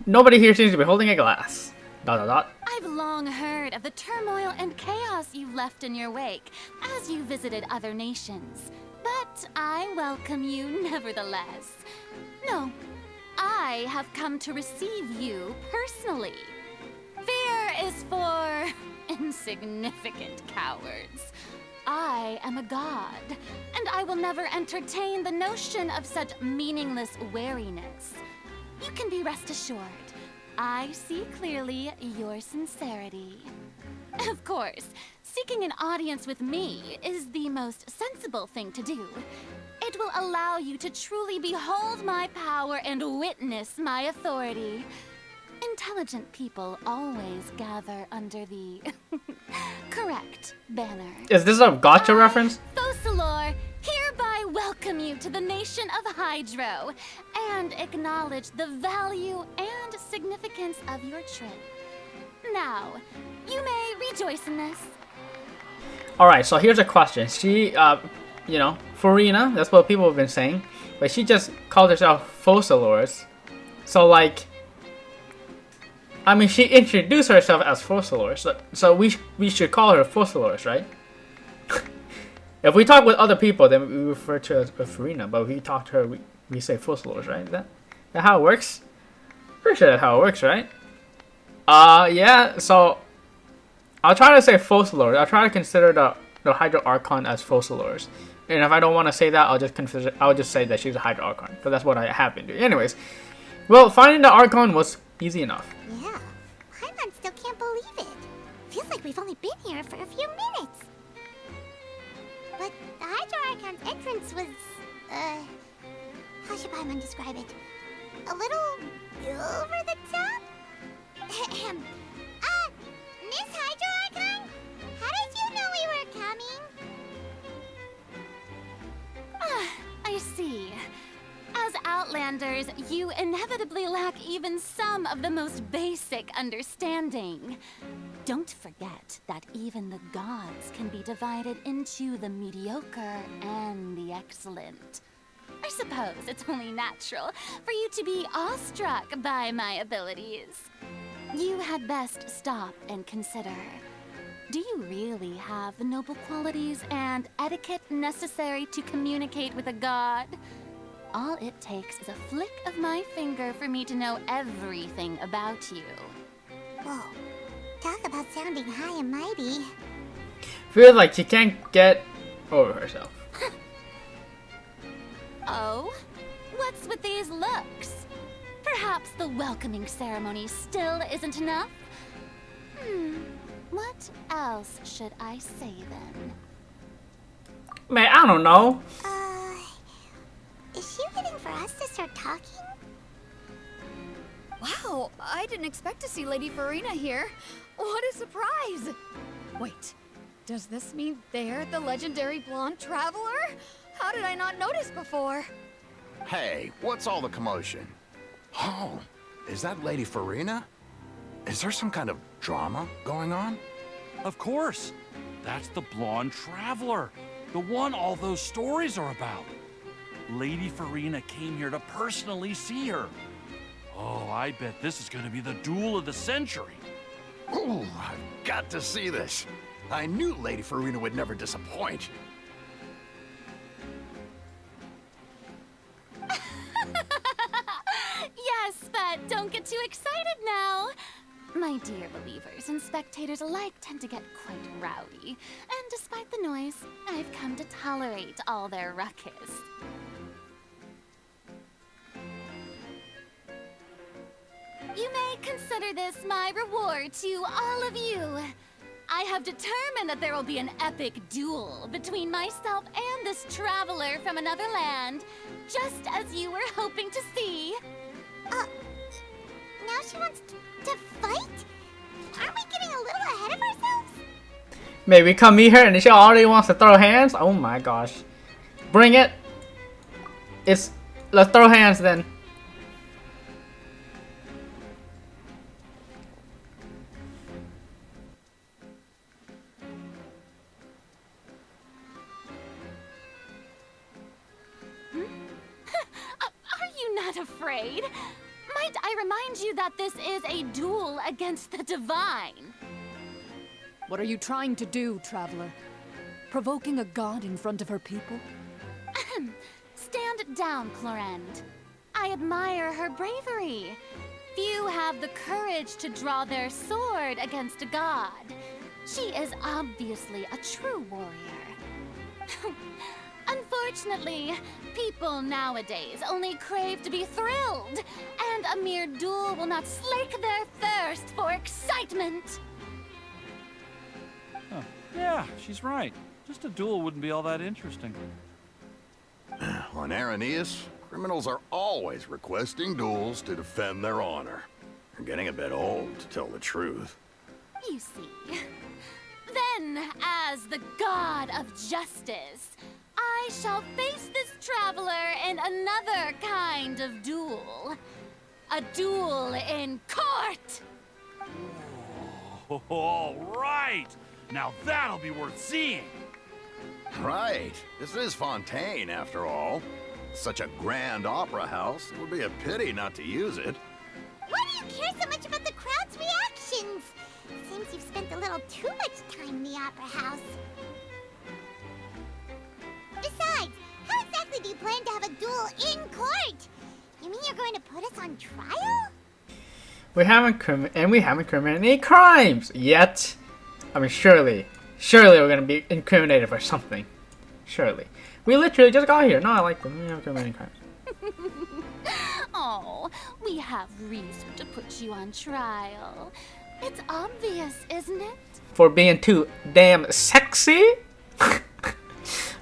Nobody here seems to be holding a glass. ... I've long heard of the turmoil and chaos you've left in your wake as you visited other nations, but I welcome you nevertheless. No, I have come to receive you personally. Fear is for insignificant cowards. I am a god, and I will never entertain the notion of such meaningless wariness. You can be rest assured, I see clearly your sincerity. Of course, seeking an audience with me is the most sensible thing to do. It will allow you to truly behold my power and witness my authority. Intelligent people always gather under the correct banner. Is this a gacha reference? Focalor hereby welcome you to the nation of Hydro and acknowledge the value and significance of your trip. Now, you may rejoice in this. Alright, so here's a question. She, you know, Farina, that's what people have been saying, but she just called herself Focalors. So, like, I mean, she introduced herself as Focalors, so we should call her Focalors, right? If we talk with other people, then we refer to her as Farina, but if we talk to her, we say Focalors, right? Is that how it works? Pretty sure that's how it works, right? Yeah, so I'll try to say Focalors. I'll try to consider the Hydro Archon as Focalors. And if I don't want to say that, I'll just say that she's a Hydro Archon, because that's what I have been doing. Anyways, well, finding the Archon was easy enough. Yeah, Paimon still can't believe it. Feels like we've only been here for a few minutes. But the Hydro Archon's entrance was, how should Paimon describe it? A little over the top? Miss Hydro Archon? How did you know we were coming? I see. As Outlanders, you inevitably lack even some of the most basic understanding. Don't forget that even the gods can be divided into the mediocre and the excellent. I suppose it's only natural for you to be awestruck by my abilities. You had best stop and consider. Do you really have the noble qualities and etiquette necessary to communicate with a god? All it takes is a flick of my finger for me to know everything about you. Whoa, talk about sounding high and mighty. Feels like she can't get over herself. Oh? What's with these looks? Perhaps the welcoming ceremony still isn't enough? What else should I say then? Man, I don't know. Is she waiting for us to start talking? Wow, I didn't expect to see Lady Farina here. What a surprise! Wait, does this mean they're the legendary blonde traveler? How did I not notice before? Hey, what's all the commotion? Oh, is that Lady Farina? Is there some kind of drama going on? Of course. That's the blonde traveler. The one all those stories are about. Lady Farina came here to personally see her. Oh, I bet this is gonna be the duel of the century. Ooh, I've got to see this. I knew Lady Farina would never disappoint. Yes, but don't get too excited now. My dear believers and spectators alike tend to get quite rowdy, and despite the noise, I've come to tolerate all their ruckus. You may consider this my reward to all of you. I have determined that there will be an epic duel between myself and this traveler from another land, just as you were hoping to see. Now she wants to fight? Aren't we getting a little ahead of ourselves? Maybe come meet her and she already wants to throw hands? Oh my gosh. Bring it. Let's throw hands then. Are you not afraid? Might I remind you that this is a duel against the divine? What are you trying to do, traveler? Provoking a god in front of her people? Stand down, Clorend. I admire her bravery. Few have the courage to draw their sword against a god. She is obviously a true warrior. Unfortunately, people nowadays only crave to be thrilled, and a mere duel will not slake their thirst for excitement. Huh. Yeah, she's right. Just a duel wouldn't be all that interesting. On Araneus, criminals are always requesting duels to defend their honor. They're getting a bit old, to tell the truth. You see. Then, as the god of justice, I shall face this traveler in another kind of duel. A duel in court! Oh, all right! Now that'll be worth seeing! Right. This is Fontaine, after all. Such a grand opera house, it would be a pity not to use it. Why do you care so much about the crowd's reactions? Seems you've spent a little too much time in the opera house. Besides, how exactly do you plan to have a duel in court? You mean you're going to put us on trial? We haven't committed any crimes yet. I mean, surely we're gonna be incriminated for something. Surely. We literally just got here. No, I like them. We haven't committed any crimes. Oh, we have reason to put you on trial. It's obvious, isn't it? For being too damn sexy?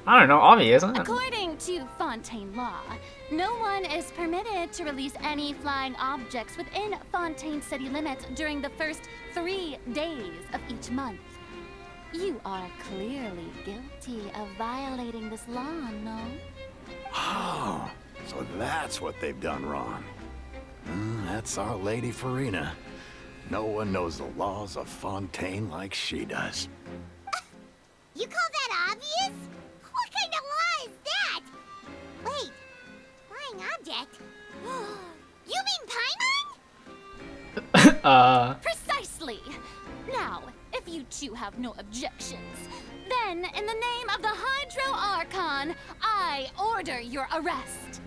I don't know, obvious, huh? According to Fontaine law, no one is permitted to release any flying objects within Fontaine city limits during the first 3 days of each month. You are clearly guilty of violating this law, no? Oh, so that's what they've done wrong. That's our Lady Farina. No one knows the laws of Fontaine like she does. You call that obvious? What kind of law is that? Wait, flying object? You mean Paimon? Precisely! Now, if you two have no objections, then in the name of the Hydro Archon, I order your arrest.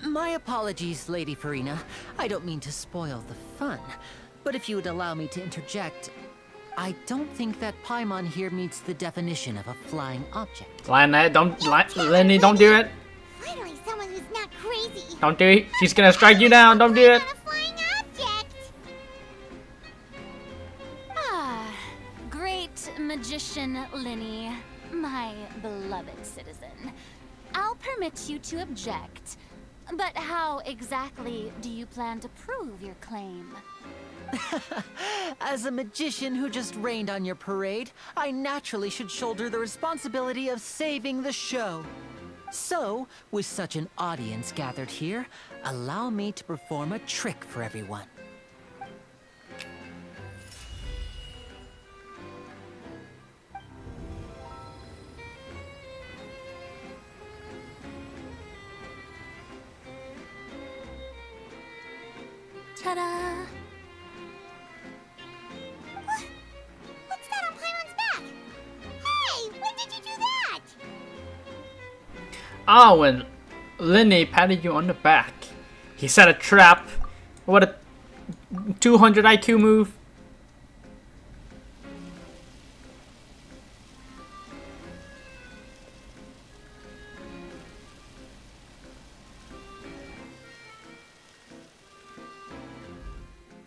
My apologies, Lady Farina. I don't mean to spoil the fun. But if you would allow me to interject, I don't think that Paimon here meets the definition of a flying object. Lenny, don't do it. Finally, someone who's not crazy. Don't do it. She's gonna strike you down. Don't do it. Not a flying object. Magician Linny, my beloved citizen, I'll permit you to object. But how exactly do you plan to prove your claim? As a magician who just rained on your parade, I naturally should shoulder the responsibility of saving the show. So, with such an audience gathered here, allow me to perform a trick for everyone. Ta-da! What's that on Paimon's back? Hey, when did you do that? Ah, when Linny patted you on the back. He set a trap. What a 200 IQ move.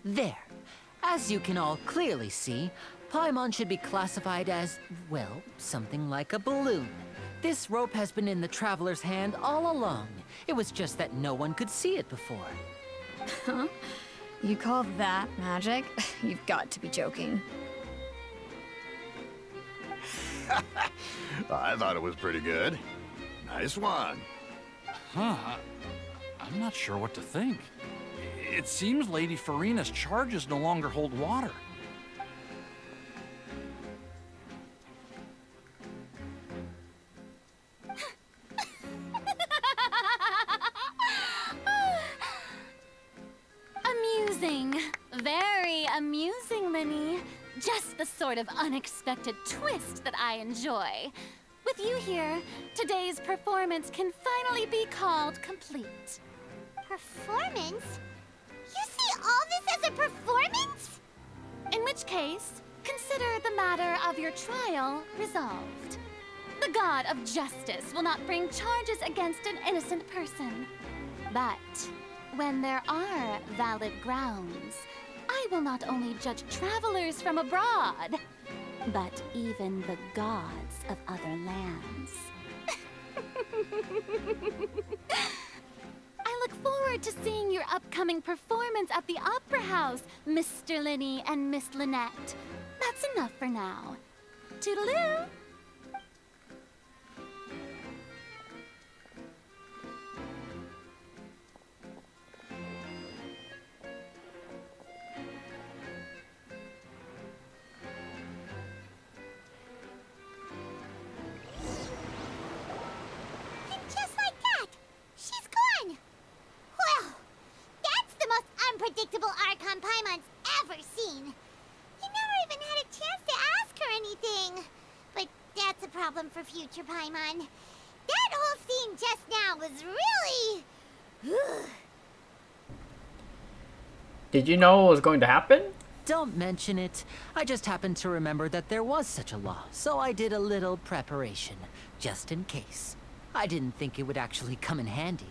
There. As you can all clearly see, Paimon should be classified as, well, something like a balloon. This rope has been in the Traveler's hand all along. It was just that no one could see it before. Huh? You call that magic? You've got to be joking. I thought it was pretty good. Nice one. Huh. I'm not sure what to think. It seems Lady Farina's charges no longer hold water. Amusing. Very amusing, Linny. Just the sort of unexpected twist that I enjoy. With you here, today's performance can finally be called complete. Performance? You see all this as a performance? In which case, consider the matter of your trial resolved. The god of justice will not bring charges against an innocent person. But when there are valid grounds, I will not only judge travelers from abroad, but even the gods of other lands. I look forward to seeing your upcoming performance at the Opera House, Mr. Linny and Miss Lynette. That's enough for now. Toodaloo! Just like that, she's gone. Well, that's the most unpredictable Archon Paimon's ever seen. He never even had a chance to ask her anything. But that's a problem for future Paimon. That whole scene just now was really... Did you know what was going to happen? Don't mention it. I just happened to remember that there was such a law, so I did a little preparation, just in case. I didn't think it would actually come in handy.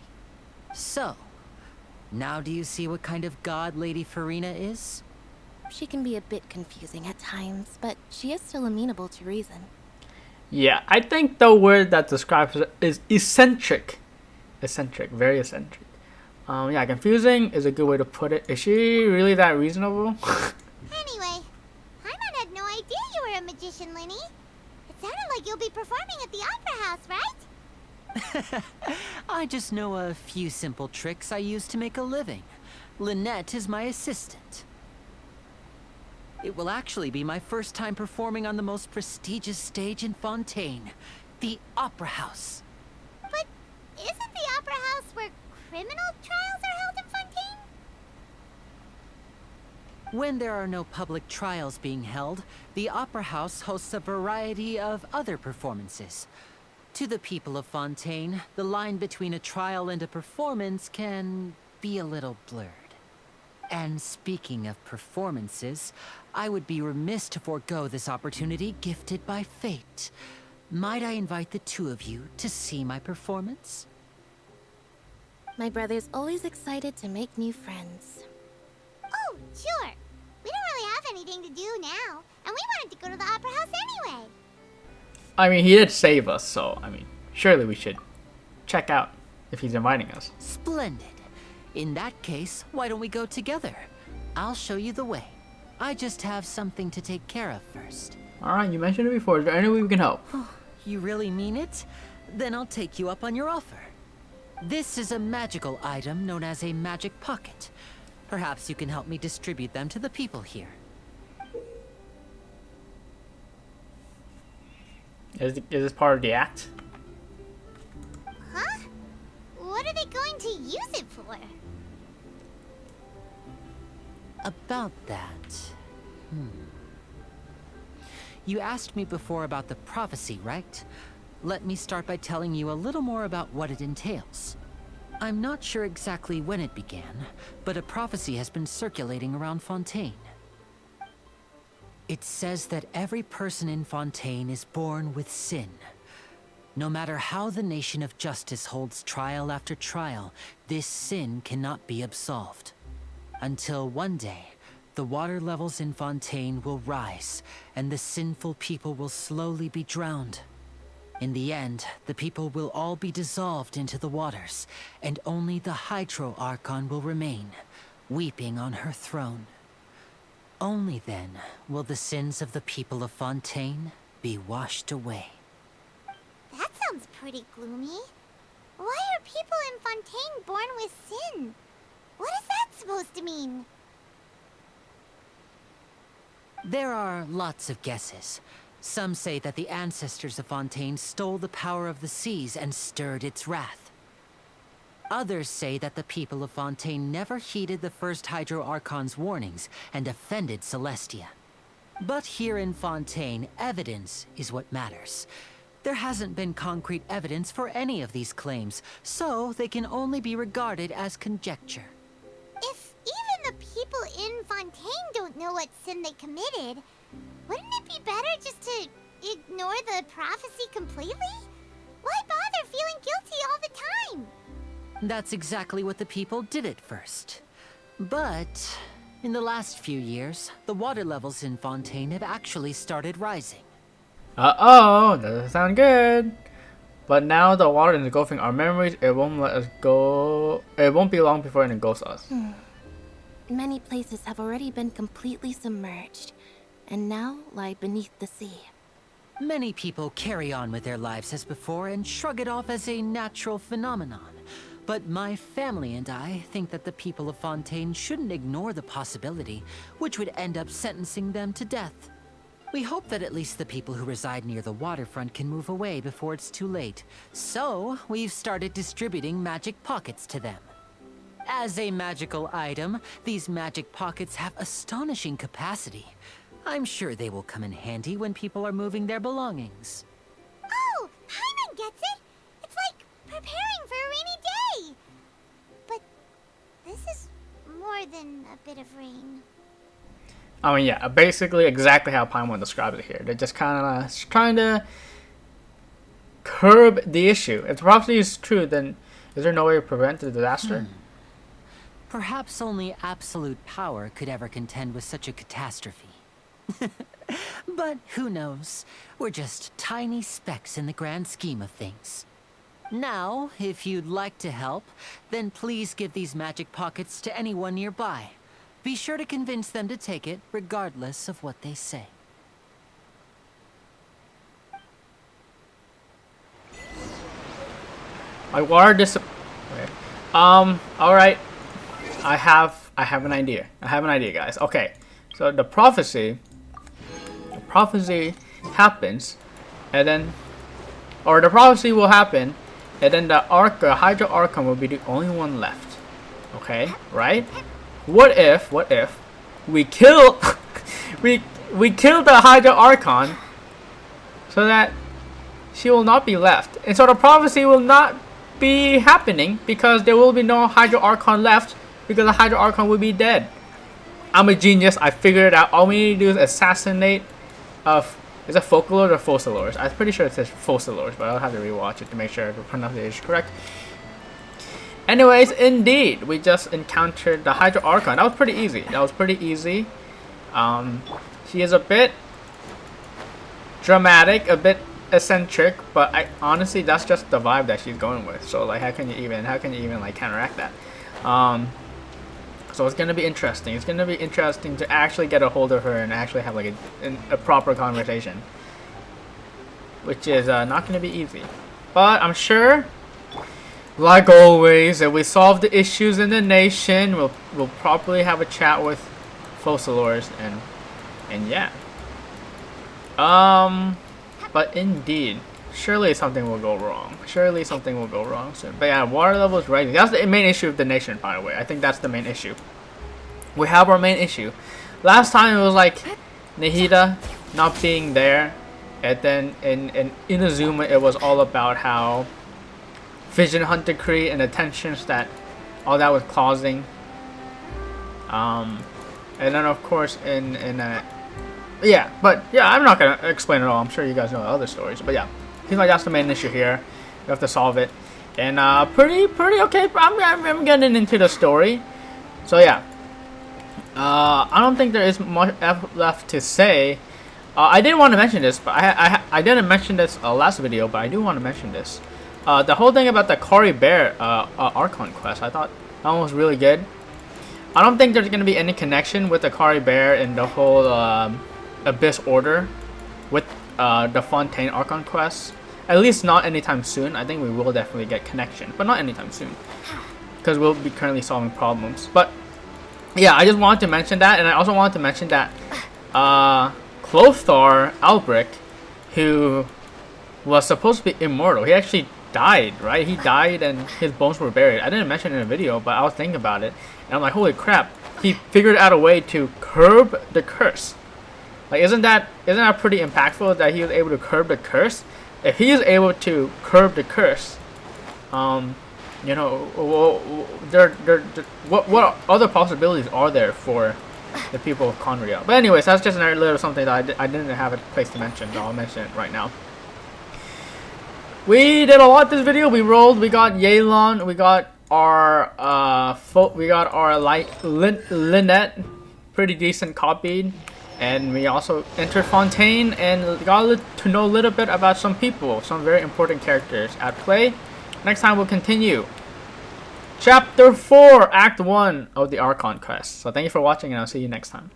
So, now do you see what kind of god Lady Farina is? She can be a bit confusing at times, but she is still amenable to reason. Yeah, I think the word that describes it is eccentric. Eccentric, very eccentric. Yeah, confusing is a good way to put it. Is she really that reasonable? Anyway, Paimon had no idea you were a magician, Linny. It sounded like you'll be performing at the Opera House, right? I just know a few simple tricks I use to make a living. Lynette is my assistant. It will actually be my first time performing on the most prestigious stage in Fontaine, the Opera House. But isn't the Opera House where criminal trials are held in Fontaine? When there are no public trials being held, the Opera House hosts a variety of other performances. To the people of Fontaine, the line between a trial and a performance can be a little blurred. And speaking of performances, I would be remiss to forego this opportunity gifted by fate. Might I invite the two of you to see my performance? My brother's always excited to make new friends. Oh, sure. We don't really have anything to do now. and we wanted to go to the Opera House anyway. I mean, he did save us, so, I mean, surely we should check out if he's inviting us. Splendid. In that case, why don't we go together? I'll show you the way. I just have something to take care of first. Alright, you mentioned it before. Is there any way we can help? You really mean it? Then I'll take you up on your offer. This is a magical item known as a magic pocket. Perhaps you can help me distribute them to the people here. Is this part of the act? Huh? What are they going to use it for? About that... You asked me before about the prophecy, right? Let me start by telling you a little more about what it entails. I'm not sure exactly when it began, but a prophecy has been circulating around Fontaine. It says that every person in Fontaine is born with sin. No matter how the nation of justice holds trial after trial, this sin cannot be absolved. Until one day, the water levels in Fontaine will rise, and the sinful people will slowly be drowned. In the end, the people will all be dissolved into the waters, and only the Hydro Archon will remain, weeping on her throne. Only then will the sins of the people of Fontaine be washed away. That sounds pretty gloomy. Why are people in Fontaine born with sin? What is that supposed to mean? There are lots of guesses. Some say that the ancestors of Fontaine stole the power of the seas and stirred its wrath. Others say that the people of Fontaine never heeded the first Hydro Archon's warnings and offended Celestia. But here in Fontaine, evidence is what matters. There hasn't been concrete evidence for any of these claims, so they can only be regarded as conjecture. If even the people in Fontaine don't know what sin they committed, wouldn't it be better just to ignore the prophecy completely? Why bother feeling guilty all the time? That's exactly what the people did at first. But in the last few years, the water levels in Fontaine have actually started rising. Uh-oh, that doesn't sound good. But now the water is engulfing our memories. It won't let us go. It won't be long before it engulfs us. Many places have already been completely submerged, and now lie beneath the sea. Many people carry on with their lives as before and shrug it off as a natural phenomenon. But my family and I think that the people of Fontaine shouldn't ignore the possibility, which would end up sentencing them to death. We hope that at least the people who reside near the waterfront can move away before it's too late. So, we've started distributing magic pockets to them. As a magical item, these magic pockets have astonishing capacity. I'm sure they will come in handy when people are moving their belongings. Oh, Paimon gets it! It's like preparing for a rainy day! But this is more than a bit of rain. I mean, yeah, basically exactly how Paimon describes it here. They're just kind of trying to curb the issue. If the prophecy is true, then is there no way to prevent the disaster? Perhaps only absolute power could ever contend with such a catastrophe. But who knows? We're just tiny specks in the grand scheme of things. Now, if you'd like to help, then please give these magic pockets to anyone nearby. Be sure to convince them to take it, regardless of what they say. My water alright. I have an idea. Guys. Okay. So the prophecy happens, and then, or the prophecy will happen, and then the Hydro Archon will be the only one left. Okay, right? What if we kill we kill the Hydro Archon so that she will not be left, and so the prophecy will not be happening because there will be no Hydro Archon left because the Hydro Archon will be dead. I'm a genius. I figured it out. All we need to do is assassinate. Is it Focalors or Focalors? I'm pretty sure it says Focalors, but I'll have to rewatch it to make sure the pronunciation is correct. Anyways, indeed, we just encountered the Hydro Archon. That was pretty easy. She is a bit dramatic, a bit eccentric, but I honestly that's just the vibe that she's going with. So like how can you even like counteract that? So it's gonna be interesting. It's gonna be interesting to actually get a hold of her and actually have like a proper conversation, which is not gonna be easy. But I'm sure, like always, if we solve the issues in the nation, we'll probably have a chat with Focalors and yeah. But indeed, surely something will go wrong. Surely something will go wrong soon. But yeah, water level is rising. That's the main issue of the nation, by the way. I think that's the main issue. We have our main issue. Last time it was like Nahida not being there, and then in Inazuma it was all about how Vision Hunt Decree and the tensions that all that was causing. And then of course yeah, but yeah, I'm not gonna explain it all. I'm sure you guys know the other stories, but yeah, seems like that's the main issue here. We have to solve it, and pretty okay. I'm getting into the story, so yeah. I don't think there is much left to say. I did want to mention this, but I didn't mention this last video, but I do want to mention this. The whole thing about the Cory Bear Archon quest, I thought that one was really good. I don't think there's gonna be any connection with the Cory Bear and the whole Abyss Order with the Fontaine Archon quest. At least not anytime soon. I think we will definitely get connection, but not anytime soon, because we'll be currently solving problems. But yeah, I just wanted to mention that, and I also wanted to mention that Clothar Albric, who was supposed to be immortal, he actually died, right? He died and his bones were buried. I didn't mention it in a video, but I was thinking about it, and I'm like, holy crap, he figured out a way to curb the curse. Like, isn't that pretty impactful that he was able to curb the curse? If he is able to curb the curse, you know, what other possibilities are there for the people of Conria? But anyways, that's just another little something that I didn't have a place to mention, so I'll mention it right now. We did a lot this video. We rolled. We got Yelan. We got our Lynette, pretty decent copied, and we also entered Fontaine and got to know a little bit about some people, some very important characters at play. Next time we'll continue Chapter 4, Act 1 of the Archon quest. So thank you for watching, and I'll see you next time.